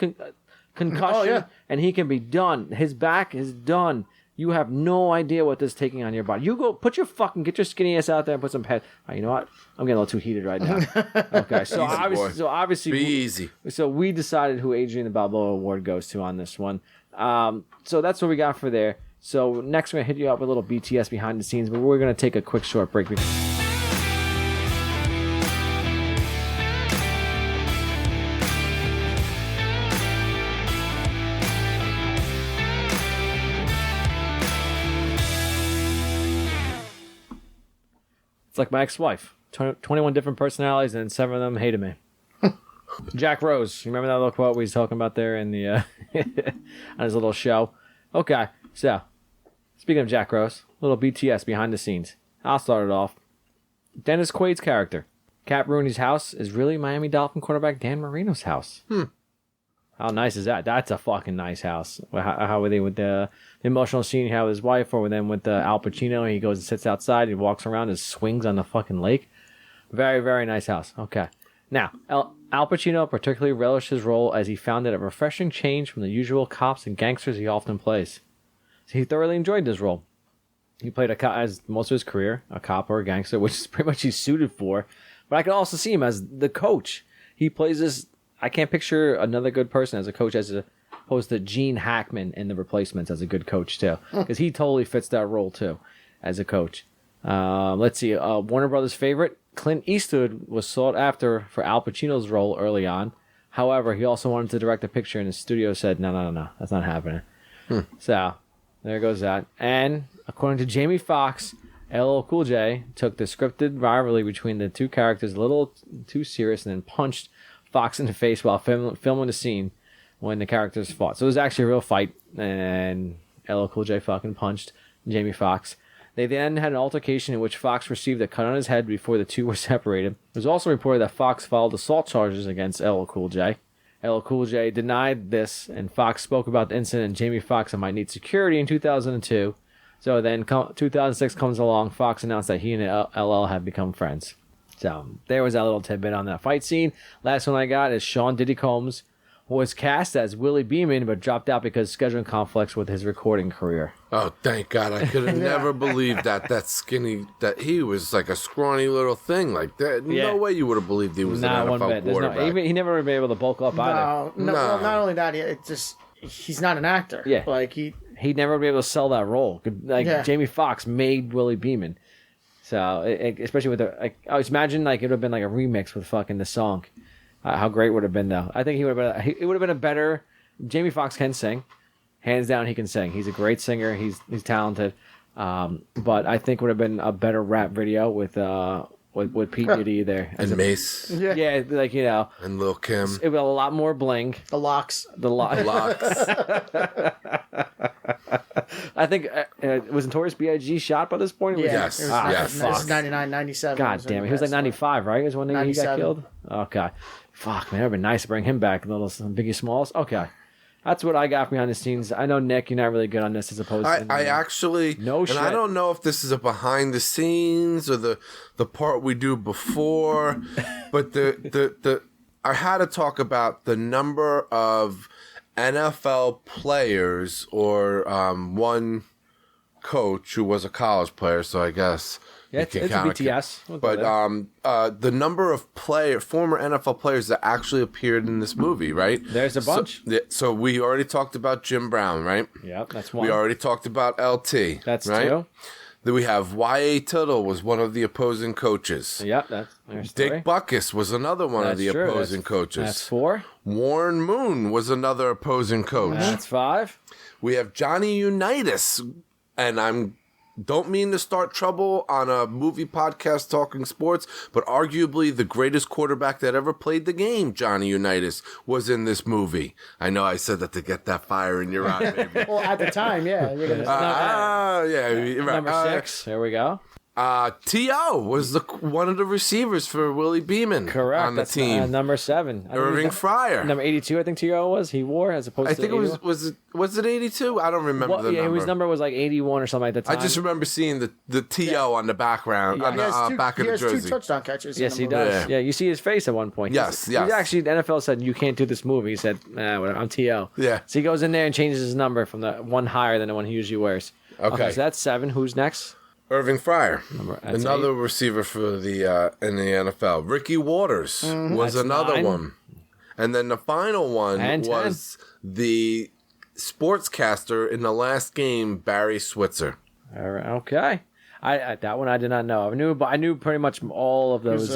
concussion and he can be done. His back is done." You have no idea what this is taking on your body. You go get your skinny ass out there and put some pads. Right, you know what? I'm getting a little too heated right now. Okay, so obviously, be easy. So we decided who Adrian the Balboa Award goes to on this one. So that's what we got for there. So next we're gonna hit you up with a little BTS behind the scenes, but we're gonna take a quick short break. It's like my ex-wife. 21 different personalities, and 7 of them hated me. Jack Rose. You remember that little quote we was talking about there in the on his little show? Okay, so speaking of Jack Rose, little BTS behind the scenes. I'll start it off. Dennis Quaid's character. Cap Rooney's house is really Miami Dolphin quarterback Dan Marino's house. How nice is that? That's a fucking nice house. How were they with the emotional scene he had with his wife, or then with Al Pacino? He goes and sits outside, he walks around and swings on the fucking lake. Very, very nice house. Okay. Now, Al Pacino particularly relished his role as he found it a refreshing change from the usual cops and gangsters he often plays. So he thoroughly enjoyed this role. He played as most of his career, a cop or a gangster, which is pretty much he's suited for. But I can also see him as the coach. He plays this. I can't picture another good person as a coach as opposed to Gene Hackman in The Replacements as a good coach too, because he totally fits that role too as a coach. Let's see. Warner Brothers' favorite, Clint Eastwood, was sought after for Al Pacino's role early on. However, he also wanted to direct a picture, and the studio said, no, that's not happening. So, there goes that. And, according to Jamie Foxx, LL Cool J took the scripted rivalry between the two characters a little too serious and then punched Fox in the face while filming the scene when the characters fought. So, it was actually a real fight, and LL Cool J fucking punched Jamie Foxx. They then had an altercation in which Fox received a cut on his head before the two were separated. It was also reported that Fox filed assault charges against LL Cool J. LL Cool J denied this, and Fox spoke about the incident and Jamie Foxx might need security in 2002. So then 2006 comes along, Fox announced that he and LL had become friends. So there was that little tidbit on that fight scene. Last one I got is Sean Diddy Combs was cast as Willie Beeman, but dropped out because scheduling conflicts with his recording career. Oh, thank God. I could have never believed that skinny, that he was like a scrawny little thing like that. Yeah. No way you would have believed he was an NFL quarterback. He never would be able to bulk up either. No. Well, not only that, he's not an actor. Yeah. Like, he'd never be able to sell that role. Jamie Foxx made Willie Beeman. So, especially with I was imagine like it would have been like a remix with fucking the song. How great would it have been, though? I think it would have been a better... Jamie Foxx can sing. Hands down, he can sing. He's a great singer. He's talented. But I think it would have been a better rap video with Pete Diddy there. And Mace. Yeah, like, you know. And Lil' Kim. It was a lot more bling. The locks. Locks. I think, was Notorious B.I.G. shot by this point? Yes. It was This is 99, 97. God damn it. He was like 95, right? Was when he got killed? Okay. Fuck, man. It would have been nice to bring him back. Little Biggie Smalls. Okay. That's what I got behind the scenes. I know, Nick, you're not really good on this as opposed to... I actually... No shit. And I don't know if this is a behind the scenes or the part we do before, but I had to talk about the number of NFL players or one coach who was a college player, so I guess... Yeah, it's a BTS. But the number of former NFL players that actually appeared in this movie, right? There's a bunch. So we already talked about Jim Brown, right? Yeah, that's one. We already talked about LT. That's right? two. Then we have Y.A. Tittle was one of the opposing coaches. Yep, there's Dick three. Butkus was another one of the opposing coaches. That's four. Warren Moon was another opposing coach. That's five. We have Johnny Unitas, and don't mean to start trouble on a movie podcast talking sports, but arguably the greatest quarterback that ever played the game, Johnny Unitas, was in this movie. I know I said that to get that fire in your eye, baby. Well, at the time, yeah. Number six. There we go. T.O. was one of the receivers for Willie Beeman. Correct. On the That's team. Number seven. Irving Fryer. Number 82, I think T.O. was. He wore as opposed to... I think it was it 82? I don't remember the number. His number was like 81 or something at the time. I just remember seeing the T.O. on the background, on the back of the jersey. He has two touchdown catches. Yes, he does. Yeah, you see his face at one point. Yes. He actually, the NFL said, you can't do this movie. He said, whatever, I'm T.O. Yeah. So he goes in there and changes his number from the one higher than the one he usually wears. Okay. So that's seven. Who's next? Irving Fryer, That's another 8. receiver for the in the NFL. Ricky Waters was That's another 9. one, and then the final one And was the sportscaster in the last game, Barry Switzer. All right, okay. I that one I did not know. I knew pretty much all of those.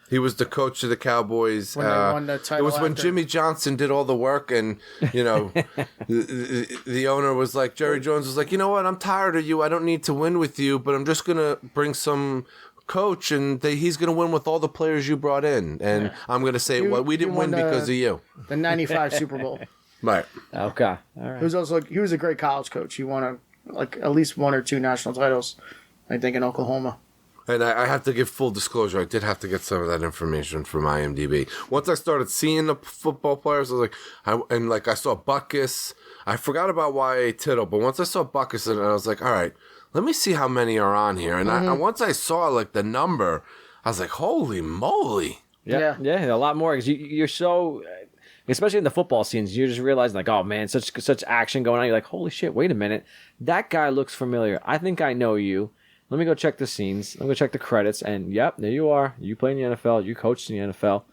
He was the coach of the Cowboys. When they won the title it was when after. Jimmy Johnson did all the work, and the owner was like, Jerry Jones was like, you know what? I'm tired of you. I don't need to win with you, but I'm just gonna bring some coach, and he's gonna win with all the players you brought in, and I'm gonna say, we didn't win because of you. The 95 Super Bowl. Right. Okay. All right. He was a great college coach. He won at least one or two national titles, I think, in Oklahoma. And I have to give full disclosure. I did have to get some of that information from IMDb. Once I started seeing the football players, I was like, I saw Butkus. I forgot about Y.A. Tittle, but once I saw Butkus, and I was like, all right, let me see how many are on here. And once I saw like the number, I was like, holy moly! Yeah, a lot more because you're so. especially in the football scenes, you just realize like, oh man, such action going on. You're like, holy shit, wait a minute, that guy looks familiar. I think I know you. Let me go check the scenes. Let me go check the credits. And yep, there you are. You play in the NFL. You coached in the NFL.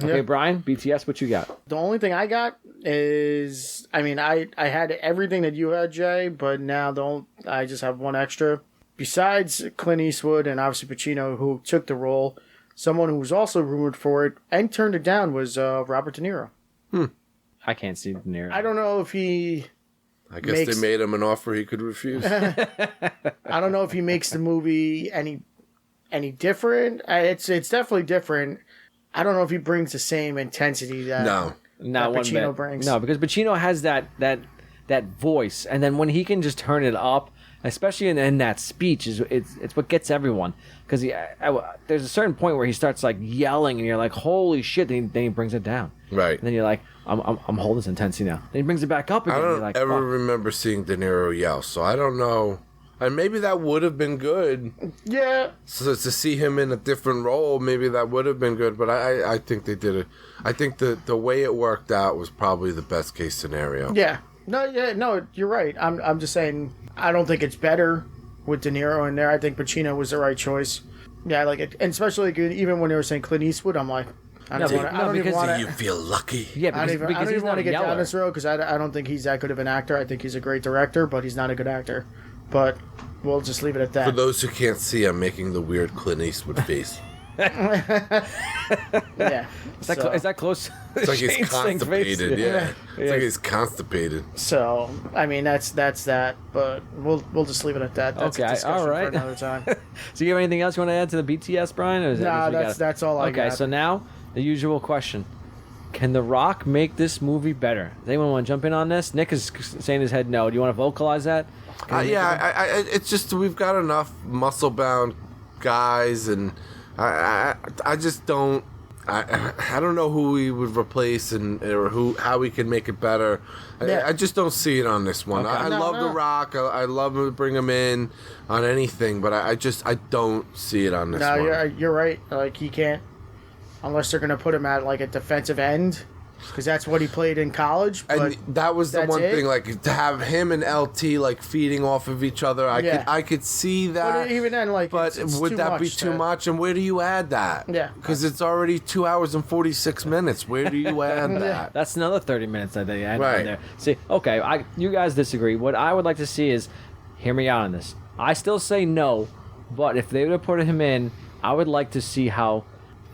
Okay, Brian, BTS, what you got? The only thing I got is, I mean, I had everything that you had, Jay, but now I just have one extra. Besides Clint Eastwood and obviously Pacino, who took the role, someone who was also rumored for it and turned it down was Robert De Niro. I can't see De Niro. I don't know if he... I guess they made him an offer he could refuse. I don't know if he makes the movie any different. It's definitely different. I don't know if he brings the same intensity that Pacino brings. No, because Pacino has that voice, and then when he can just turn it up, especially in that speech, it's what gets everyone. Because there's a certain point where he starts like yelling, and you're like, "Holy shit!" Then he brings it down. Right. And then you're like, "I'm holding this intensity now." Then he brings it back up again. I don't ever remember seeing De Niro yell, so I don't know. And maybe that would have been good. Yeah. So to see him in a different role, maybe that would have been good. But I think they did it. I think the way it worked out was probably the best case scenario. Yeah. No, you're right. I'm just saying I don't think it's better with De Niro in there. I think Pacino was the right choice. Yeah, like it, and especially like, even when they were saying Clint Eastwood, I'm like, I don't even want to. You feel lucky. Yeah, I don't even want to get down this road because I don't think he's that good of an actor. I think he's a great director, but he's not a good actor. But we'll just leave it at that. For those who can't see, I'm making the weird Clint Eastwood face. Yeah. Is that close? It's like he's constipated. Yeah. It's like he's constipated. So I mean that's that, but we'll just leave it at that. That's a discussion all right. for another time. So you have anything else you want to add to the BTS, Brian? Or that's all I got. Okay, so now the usual question: can The Rock make this movie better? Does anyone want to jump in on this? Nick is saying his head no. Do you want to vocalize that? It's just we've got enough muscle-bound guys, and I just don't. I don't know who we would replace or how we can make it better. Yeah. I just don't see it on this one. Okay. I love The Rock. I love to bring him in on anything, but I don't see it on this one. No, you're right. Like he can't unless they're gonna put him at like a defensive end. Because that's what he played in college. But and that was the one thing, like to have him and LT like feeding off of each other. I could see that. But even then, like, but it's would that be too much? And where do you add that? Yeah, because it's already 2 hours and 46 minutes. Where do you add that? That's another 30 minutes that they add right in there. See, okay, you guys disagree. What I would like to see is, hear me out on this. I still say no, but if they would have put him in, I would like to see how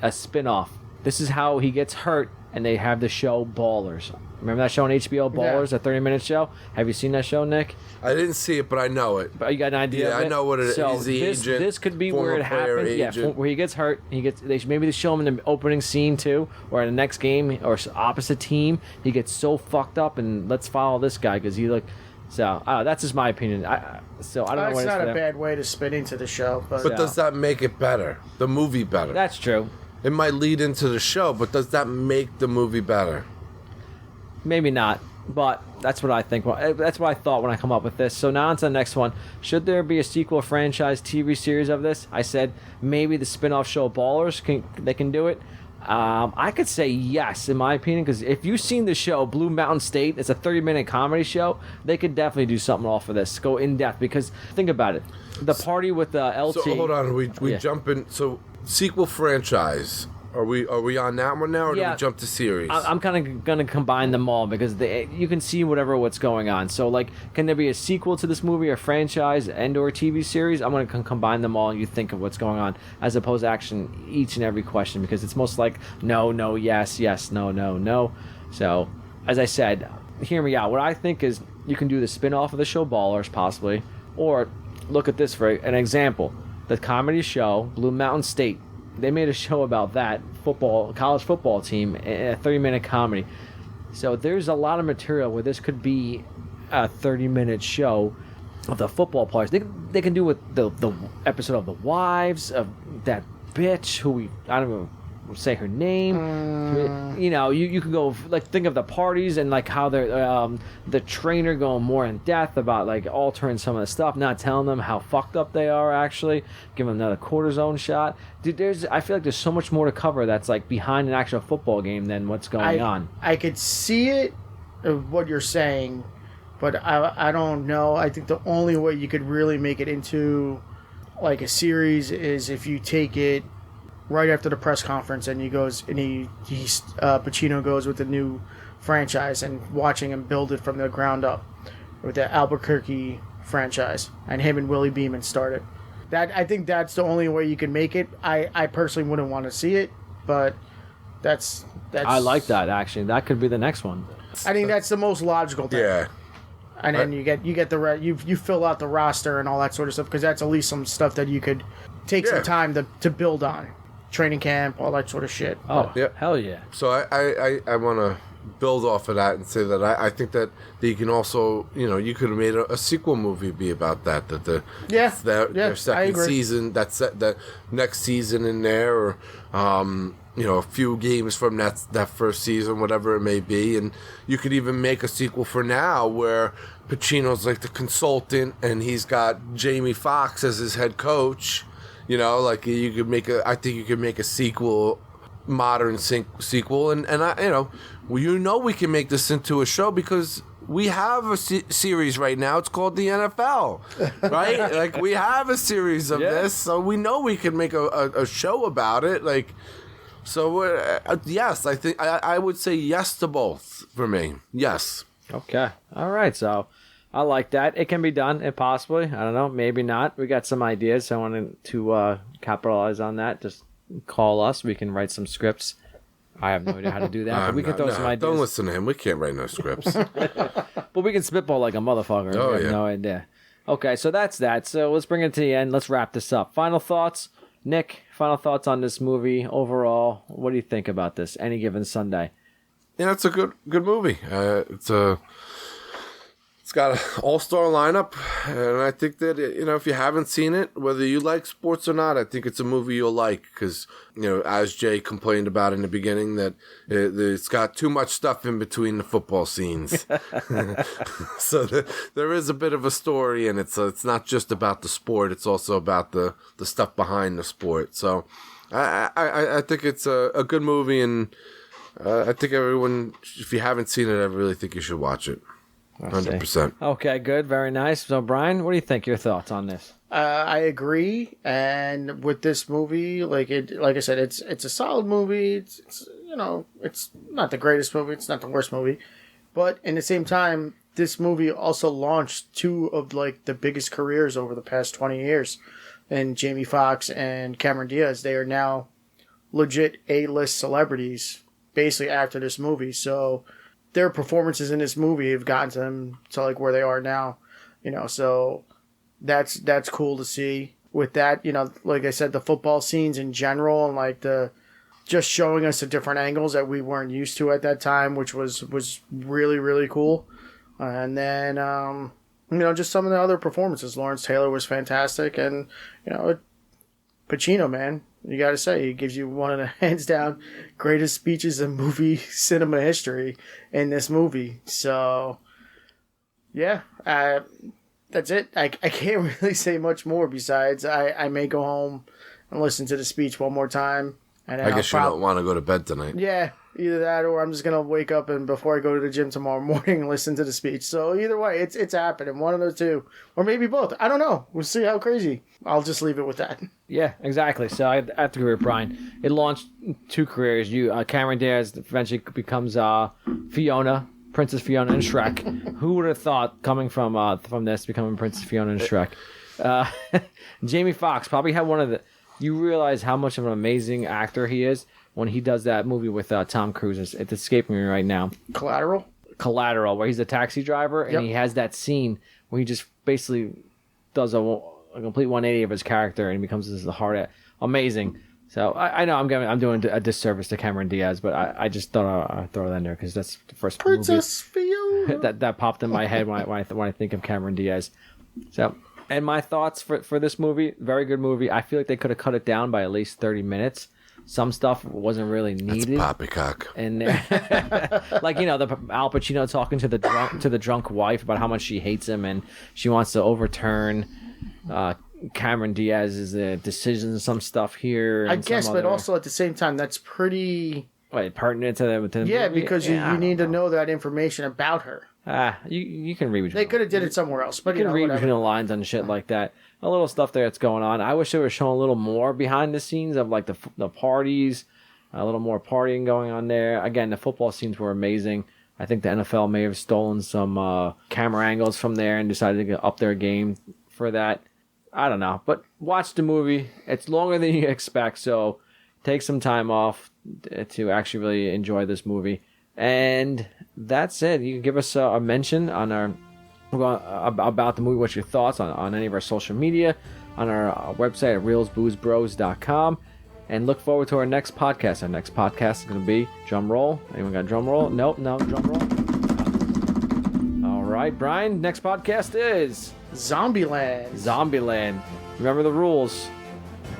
a spin-off. This is how he gets hurt. And they have the show Ballers. Remember that show on HBO, Ballers, a 30-minute show? Have you seen that show, Nick? I didn't see it, but I know it. But you got an idea of it? I know what it is. So he's the agent. This could be where it happens. Yeah, where he gets hurt. Maybe they show him in the opening scene, too, or in the next game, or opposite team. He gets so fucked up, and let's follow this guy, because he look... So, that's just my opinion. I don't know what it's not a bad way to spin into the show. But does that make it better? The movie better? That's true. It might lead into the show, but does that make the movie better? Maybe not, but that's what I think. That's what I thought when I come up with this. So now on to the next one. Should there be a sequel franchise TV series of this? I said maybe the spin-off show Ballers can do it. I could say yes, in my opinion, because if you've seen the show Blue Mountain State, it's a 30-minute comedy show. They could definitely do something off of this, go in depth. Because think about it, the party with LT. So hold on, we jump in. So sequel franchise. Are we on that one now, or do we jump to series? I'm kind of going to combine them all because you can see what's going on. So, like, can there be a sequel to this movie, or franchise, and/or TV series? I'm going to combine them all, and you think of what's going on, as opposed to action each and every question, because it's most like no, yes, no. So, as I said, hear me out. What I think is you can do the spin-off of the show Ballers, possibly, or look at this for an example. The comedy show Blue Mountain State. They made a show about that college football team, a 30-minute comedy. So there's a lot of material where this could be a 30-minute show of the football players. They can do with the episode of the wives of that bitch who I don't know say her name. You know, you could go like think of the parties and like how they're the trainer going more in depth about like altering some of the stuff, not telling them how fucked up they are actually, give them another cortisone shot. Dude, I feel like there's so much more to cover that's like behind an actual football game than what's going on. I could see it, what you're saying, but I don't know. I think the only way you could really make it into like a series is if you take it right after the press conference and Pacino goes with the new franchise and watching him build it from the ground up with the Albuquerque franchise and him and Willie Beeman start it. I think that's the only way you can make it. I personally wouldn't want to see it, but that's I like that actually. That could be the next one. I think that's the most logical thing. Yeah. And then you get you fill out the roster and all that sort of stuff, because that's at least some stuff that you could take some time to build on. Training camp, all that sort of shit. Oh, yeah. Hell yeah. So I want to build off of that and say that I think that you can also, you know, you could have made a sequel movie be about that their second season, that next season in there, or you know, a few games from that first season, whatever it may be. And you could even make a sequel for now where Pacino's like the consultant and he's got Jamie Foxx as his head coach. You know, like I think you could make a sequel, modern sequel. And we can make this into a show because we have a series right now. It's called the NFL, right? Like we have a series of this, so we know we can make a show about it. Like, so yes, I think I would say yes to both for me. Yes. Okay. All right. So I like that. It can be done, if possibly. I don't know. Maybe not. We got some ideas. So I wanted to capitalize on that. Just call us. We can write some scripts. I have no idea how to do that, but we can throw some ideas. Don't listen to him. We can't write no scripts. But we can spitball like a motherfucker. Oh, we have no idea. Okay, so that's that. So let's bring it to the end. Let's wrap this up. Final thoughts? Nick, final thoughts on this movie overall. What do you think about this? Any Given Sunday? Yeah, it's a good movie. It's got an all-star lineup, and I think that, you know, if you haven't seen it, whether you like sports or not, I think it's a movie you'll like because, you know, as Jay complained about in the beginning, that it's got too much stuff in between the football scenes. So there is a bit of a story in it, so it's not just about the sport, it's also about the stuff behind the sport. So I think it's a good movie, and I think everyone, if you haven't seen it, I really think you should watch it. 100%. Okay, good. Very nice. So, Brian, what do you think? Your thoughts on this? I agree. And with this movie, like I said, it's a solid movie. It's you know, it's not the greatest movie. It's not the worst movie. But in the same time, this movie also launched two of like the biggest careers over the past 20 years. And Jamie Foxx and Cameron Diaz, they are now legit A-list celebrities basically after this movie. So their performances in this movie have gotten to them to like where they are now, you know, so that's cool to see. With that, you know, like I said, the football scenes in general and like just showing us the different angles that we weren't used to at that time, which was really, really cool. And then, you know, just some of the other performances. Lawrence Taylor was fantastic, and, you know, Pacino, man. You got to say, he gives you one of the hands down greatest speeches in movie cinema history in this movie. So, yeah, that's it. I can't really say much more besides I may go home and listen to the speech one more time. And I guess you don't want to go to bed tonight. Yeah, either that or I'm just going to wake up and before I go to the gym tomorrow morning, listen to the speech. So either way, it's happening. One of the two. Or maybe both. I don't know. We'll see how crazy. I'll just leave it with that. Yeah, exactly. So I have to agree with Brian. It launched two careers. Cameron Diaz eventually becomes Fiona, Princess Fiona in Shrek. Who would have thought coming from this becoming Princess Fiona in Shrek? Jamie Foxx probably had one of the... You realize how much of an amazing actor he is when he does that movie with Tom Cruise. It's escaping me right now. Collateral, where he's a taxi driver, and he has that scene where he just basically does a complete 180 of his character and becomes this hard. Amazing. So I know I'm doing a disservice to Cameron Diaz, but I just thought I'd throw that in there because that's the first Princess movie that popped in my head when I think of Cameron Diaz. So. And my thoughts for this movie, very good movie. I feel like they could have cut it down by at least 30 minutes. some stuff wasn't really needed. That's poppycock. And like, you know, the Al Pacino talking to the drunk wife about how much she hates him and she wants to overturn Cameron Diaz's decisions, some stuff here. I guess, but also at the same time, that's pretty pertinent to the yeah, movie? because you need to know that information about her. You can read. They could have did it somewhere else, but you can read between the lines on shit like that. A little stuff there that's going on. I wish they were showing a little more behind the scenes of like the parties, a little more partying going on there. Again, the football scenes were amazing. I think the NFL may have stolen some camera angles from there and decided to up their game for that. I don't know, but watch the movie. It's longer than you expect, so take some time off to actually really enjoy this movie. And that's it. You can give us a mention on our about the movie. What's your thoughts on any of our social media, on our website at reelsboozebros.com, and look forward to our next podcast. Our next podcast is going to be drum roll. Anyone got a drum roll? Nope, no drum roll. All right, Brian. Next podcast is Zombieland. Remember the rules.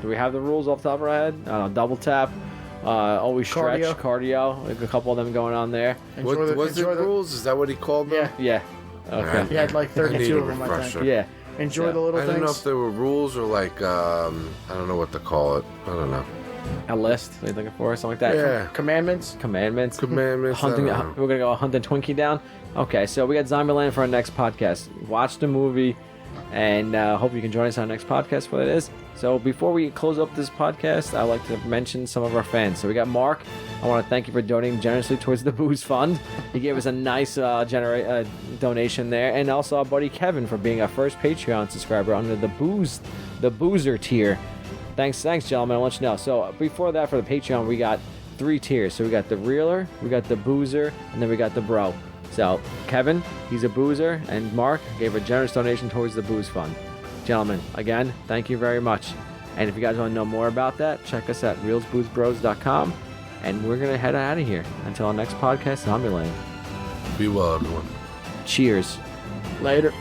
Do we have the rules off the top of our head? Double tap. Always stretch, cardio. Like a couple of them going on there. What's the rules? Is that what he called them? Yeah. Okay. He had like 32 of them, I think. Yeah. Enjoy the little things. I don't know if there were rules or like, I don't know what to call it. I don't know. A list? Are you looking for? Something like that? Yeah. Commandments. Hunting. We're going to go hunt the Twinkie down. Okay, so we got Zombieland for our next podcast. Watch the movie, and hope you can join us on our next podcast for what it is. So before we close up this podcast, I'd like to mention some of our fans. So we got Mark. I want to thank you for donating generously towards the Booze Fund. He gave us a nice donation there. And also our buddy Kevin for being our first Patreon subscriber under the Boozer tier. Thanks, gentlemen. I'll let you know. So before that, for the Patreon, we got 3 tiers. So we got the Reeler, we got the Boozer, and then we got the Bro. So Kevin, he's a boozer, and Mark gave a generous donation towards the Booze Fund. Gentlemen, again, thank you very much. And if you guys want to know more about that, check us at reelsboozebros.com. And we're going to head out of here. Until our next podcast, Zombieland. Be well, everyone. Cheers. Later.